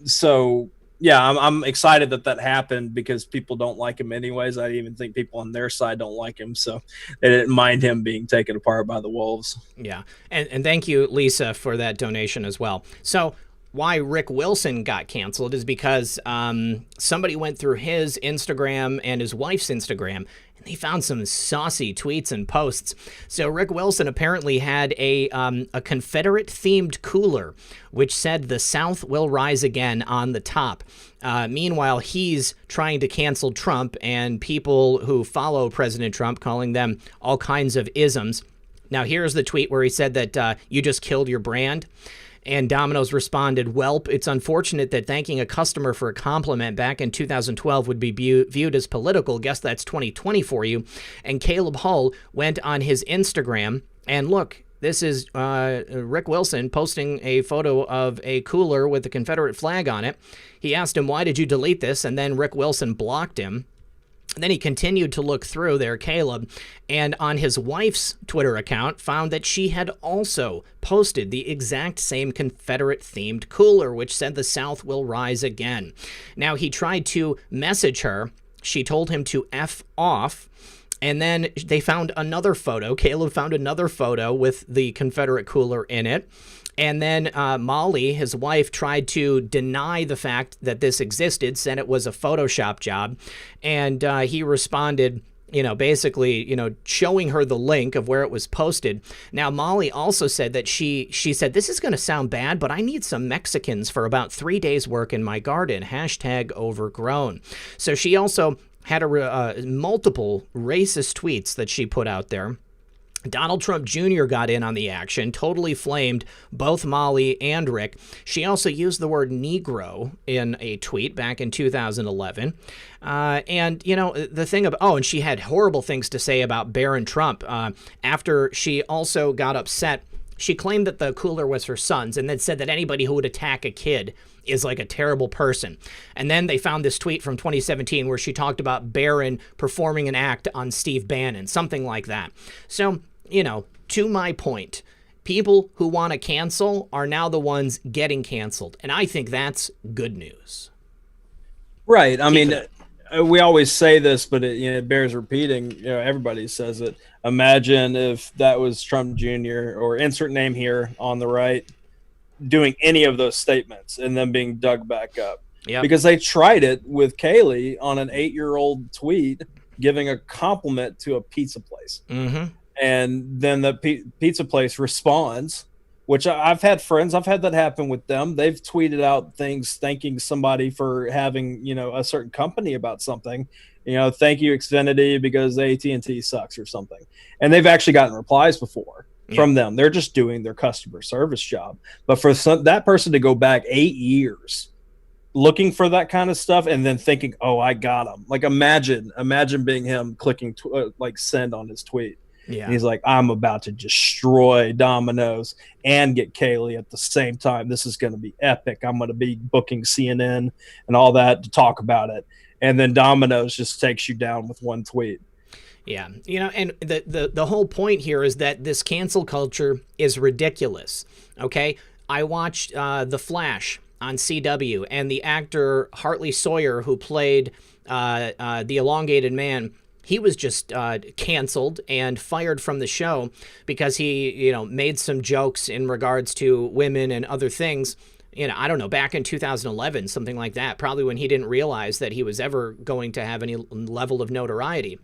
So yeah, I'm excited that happened because people don't like him anyways. I even think people on their side don't like him, so they didn't mind him being taken apart by the wolves. Yeah, and thank you, Lisa, for that donation as well. So why Rick Wilson got canceled is because somebody went through his Instagram and his wife's Instagram, and they found some saucy tweets and posts. So Rick Wilson apparently had a Confederate-themed cooler, which said "The South will rise again" on the top. Meanwhile, he's trying to cancel Trump and people who follow President Trump, calling them all kinds of isms. Now, here's the tweet where he said that you just killed your brand. And Domino's responded, "Welp, it's unfortunate that thanking a customer for a compliment back in 2012 would be viewed as political. Guess that's 2020 for you." And Caleb Hull went on his Instagram, and look, this is Rick Wilson posting a photo of a cooler with the Confederate flag on it. He asked him, "Why did you delete this?" And then Rick Wilson blocked him. And then he continued to look through there, Caleb, and on his wife's Twitter account found that she had also posted the exact same Confederate-themed cooler, which said "The South will rise again." Now, he tried to message her. She told him to F off. And then they found another photo. Caleb found another photo with the Confederate cooler in it. And then Molly, his wife, tried to deny the fact that this existed, said it was a Photoshop job. And he responded, basically, showing her the link of where it was posted. Now, Molly also said that she said, "This is going to sound bad, but I need some Mexicans for about 3 days' work in my garden. #overgrown." So she also had multiple racist tweets that she put out there. Donald Trump Jr. got in on the action, totally flamed both Molly and Rick. She also used the word Negro in a tweet back in 2011. And, you know, the thing about, and she had horrible things to say about Barron Trump. After she also got upset, she claimed that the cooler was her son's and then said that anybody who would attack a kid is like a terrible person. And then they found this tweet from 2017 where she talked about Barron performing an act on Steve Bannon, something like that. So, you know, to my point, people who want to cancel are now the ones getting canceled. And I think that's good news. Right. I mean, we always say this, but it bears repeating. You know, everybody says it. Imagine if that was Trump Jr. or insert name here on the right doing any of those statements and then being dug back up. Yep. Because they tried it with Kaylee on an 8-year-old tweet giving a compliment to a pizza place. Mm-hmm. And then the pizza place responds, which I've had friends, I've had that happen with them. They've tweeted out things thanking somebody for having, you know, a certain company about something, you know, thank you Xfinity because AT&T sucks or something. And they've actually gotten replies before from them. They're just doing their customer service job. But for that person to go back 8 years looking for that kind of stuff and then thinking, oh, I got him. Like imagine being him clicking like send on his tweet. Yeah. And he's like, I'm about to destroy Domino's and get Kaylee at the same time. This is going to be epic. I'm going to be booking CNN and all that to talk about it. And then Domino's just takes you down with one tweet. Yeah. You know, and the whole point here is that this cancel culture is ridiculous. Okay. I watched The Flash on CW, and the actor Hartley Sawyer, who played the elongated man, he was just canceled and fired from the show because he, you know, made some jokes in regards to women and other things. You know, I don't know, back in 2011, something like that, probably when he didn't realize that he was ever going to have any level of notoriety.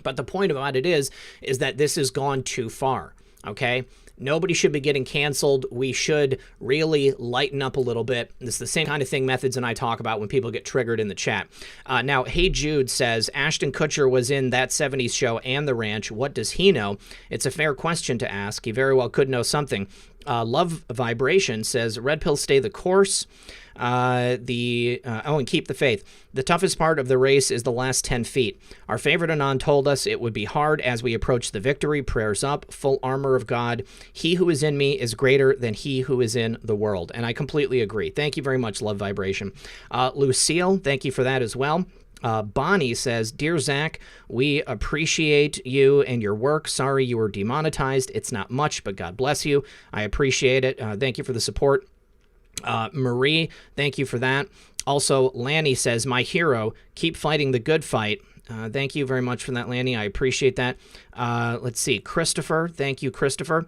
But the point about it is that this has gone too far, okay? Nobody should be getting canceled. We should really lighten up a little bit. This is the same kind of thing Methods and I talk about when people get triggered in the chat. Now, Hey Jude says, Ashton Kutcher was in That 70s Show and The Ranch. What does he know? It's a fair question to ask. He very well could know something. Love Vibration says, red pill stay the course. And keep the faith. The toughest part of the race is the last 10 feet. Our favorite Anon told us it would be hard as we approach the victory. Prayers up, full armor of God. He who is in me is greater than he who is in the world. And I completely agree. Thank you very much, Love Vibration. Lucille, thank you for that as well. Bonnie says, Dear Zach, we appreciate you and your work. Sorry you were demonetized. It's not much, but God bless you. I appreciate it. Thank you for the support. Marie, thank you for that. Also, Lanny says, my hero, keep fighting the good fight. Thank you very much for that, Lanny. I appreciate that. Let's see. Christopher. Thank you, Christopher.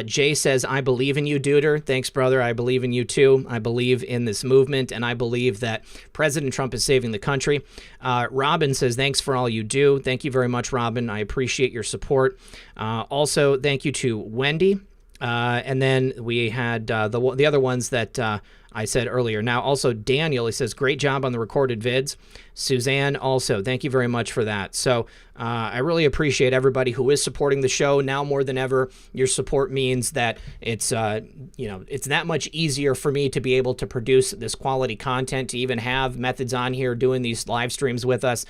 Jay says, I believe in you, Duder. Thanks, brother. I believe in you, too. I believe in this movement, and I believe that President Trump is saving the country. Robin says, thanks for all you do. Thank you very much, Robin. I appreciate your support. Also, thank you to Wendy. And then we had the other ones that I said earlier. Now, also Daniel, he says, great job on the recorded vids. Suzanne, also, thank you very much for that. So I really appreciate everybody who is supporting the show now more than ever. Your support means that it's it's that much easier for me to be able to produce this quality content, to even have Methods on here doing these live streams with us.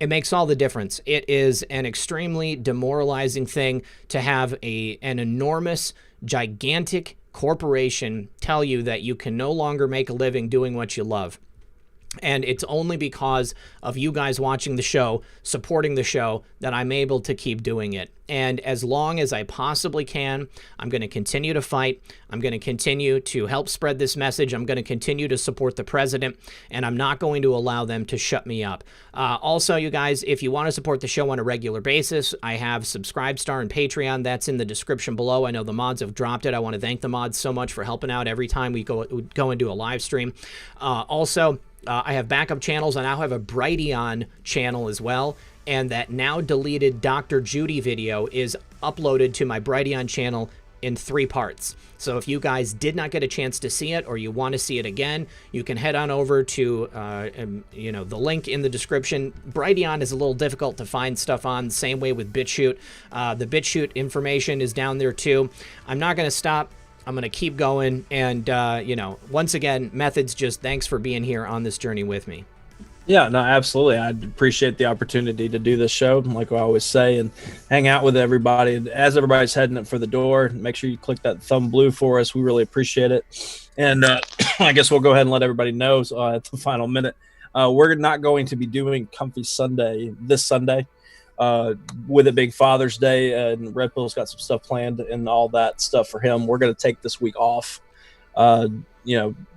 It makes all the difference. It is an extremely demoralizing thing to have an enormous, gigantic corporation tell you that you can no longer make a living doing what you love. And it's only because of you guys watching the show, supporting the show, that I'm able to keep doing it. And as long as I possibly can, I'm going to continue to fight. I'm going to continue to help spread this message. I'm going to continue to support the president, and I'm not going to allow them to shut me up. Also, you guys, if you want to support the show on a regular basis, I have Subscribestar and Patreon. That's in the description below. I know the mods have dropped it. I want to thank the mods so much for helping out every time we go and do a live stream. I have backup channels. I now have a Brighteon channel as well. And that now deleted Dr. Judy video is uploaded to my Brighteon channel in 3 parts. So if you guys did not get a chance to see it or you want to see it again, you can head on over to, the link in the description. Brighteon is a little difficult to find stuff on, the same way with BitChute. The BitChute information is down there too. I'm not going to stop. I'm going to keep going. And, once again, Methods, just thanks for being here on this journey with me. Yeah, no, absolutely. I appreciate the opportunity to do this show, like I always say, and hang out with everybody. And as everybody's heading for the door, make sure you click that thumb blue for us. We really appreciate it. And I guess we'll go ahead and let everybody know at the final minute. We're not going to be doing Comfy Sunday this Sunday. With it being Father's Day, and Red Pill's got some stuff planned and all that stuff for him. We're going to take this week off.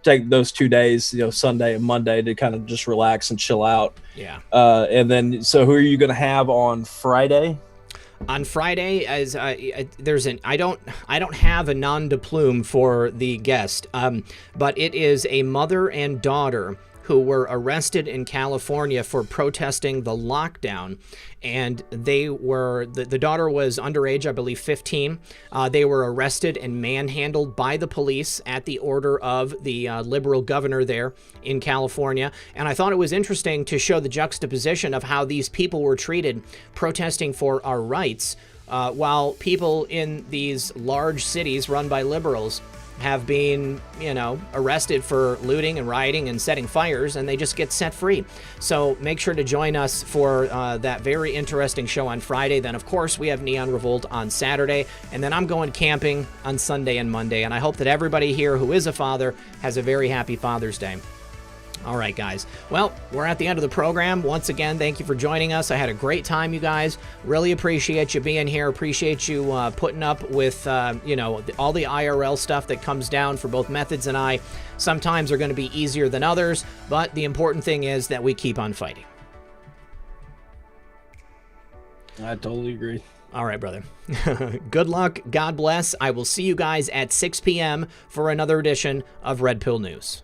Take those 2 days, Sunday and Monday, to kind of just relax and chill out. Yeah. And then, so who are you going to have on Friday? On Friday, as I don't have a nom de plume for the guest, but it is a mother and daughter who were arrested in California for protesting the lockdown. And the daughter was underage, I believe 15. They were arrested and manhandled by the police at the order of the liberal governor there in California. And I thought it was interesting to show the juxtaposition of how these people were treated protesting for our rights, while people in these large cities run by liberals have been, arrested for looting and rioting and setting fires, and they just get set free. So make sure to join us for that very interesting show on Friday. Then, of course, we have Neon Revolt on Saturday, and then I'm going camping on Sunday and Monday, and I hope that everybody here who is a father has a very happy Father's Day. All right, guys. Well, we're at the end of the program. Once again, thank you for joining us. I had a great time, you guys. Really appreciate you being here. Appreciate you putting up with, all the IRL stuff that comes down for both Methods and I. Sometimes are going to be easier than others, but the important thing is that we keep on fighting. I totally agree. All right, brother. Good luck. God bless. I will see you guys at 6 p.m. for another edition of Red Pill News.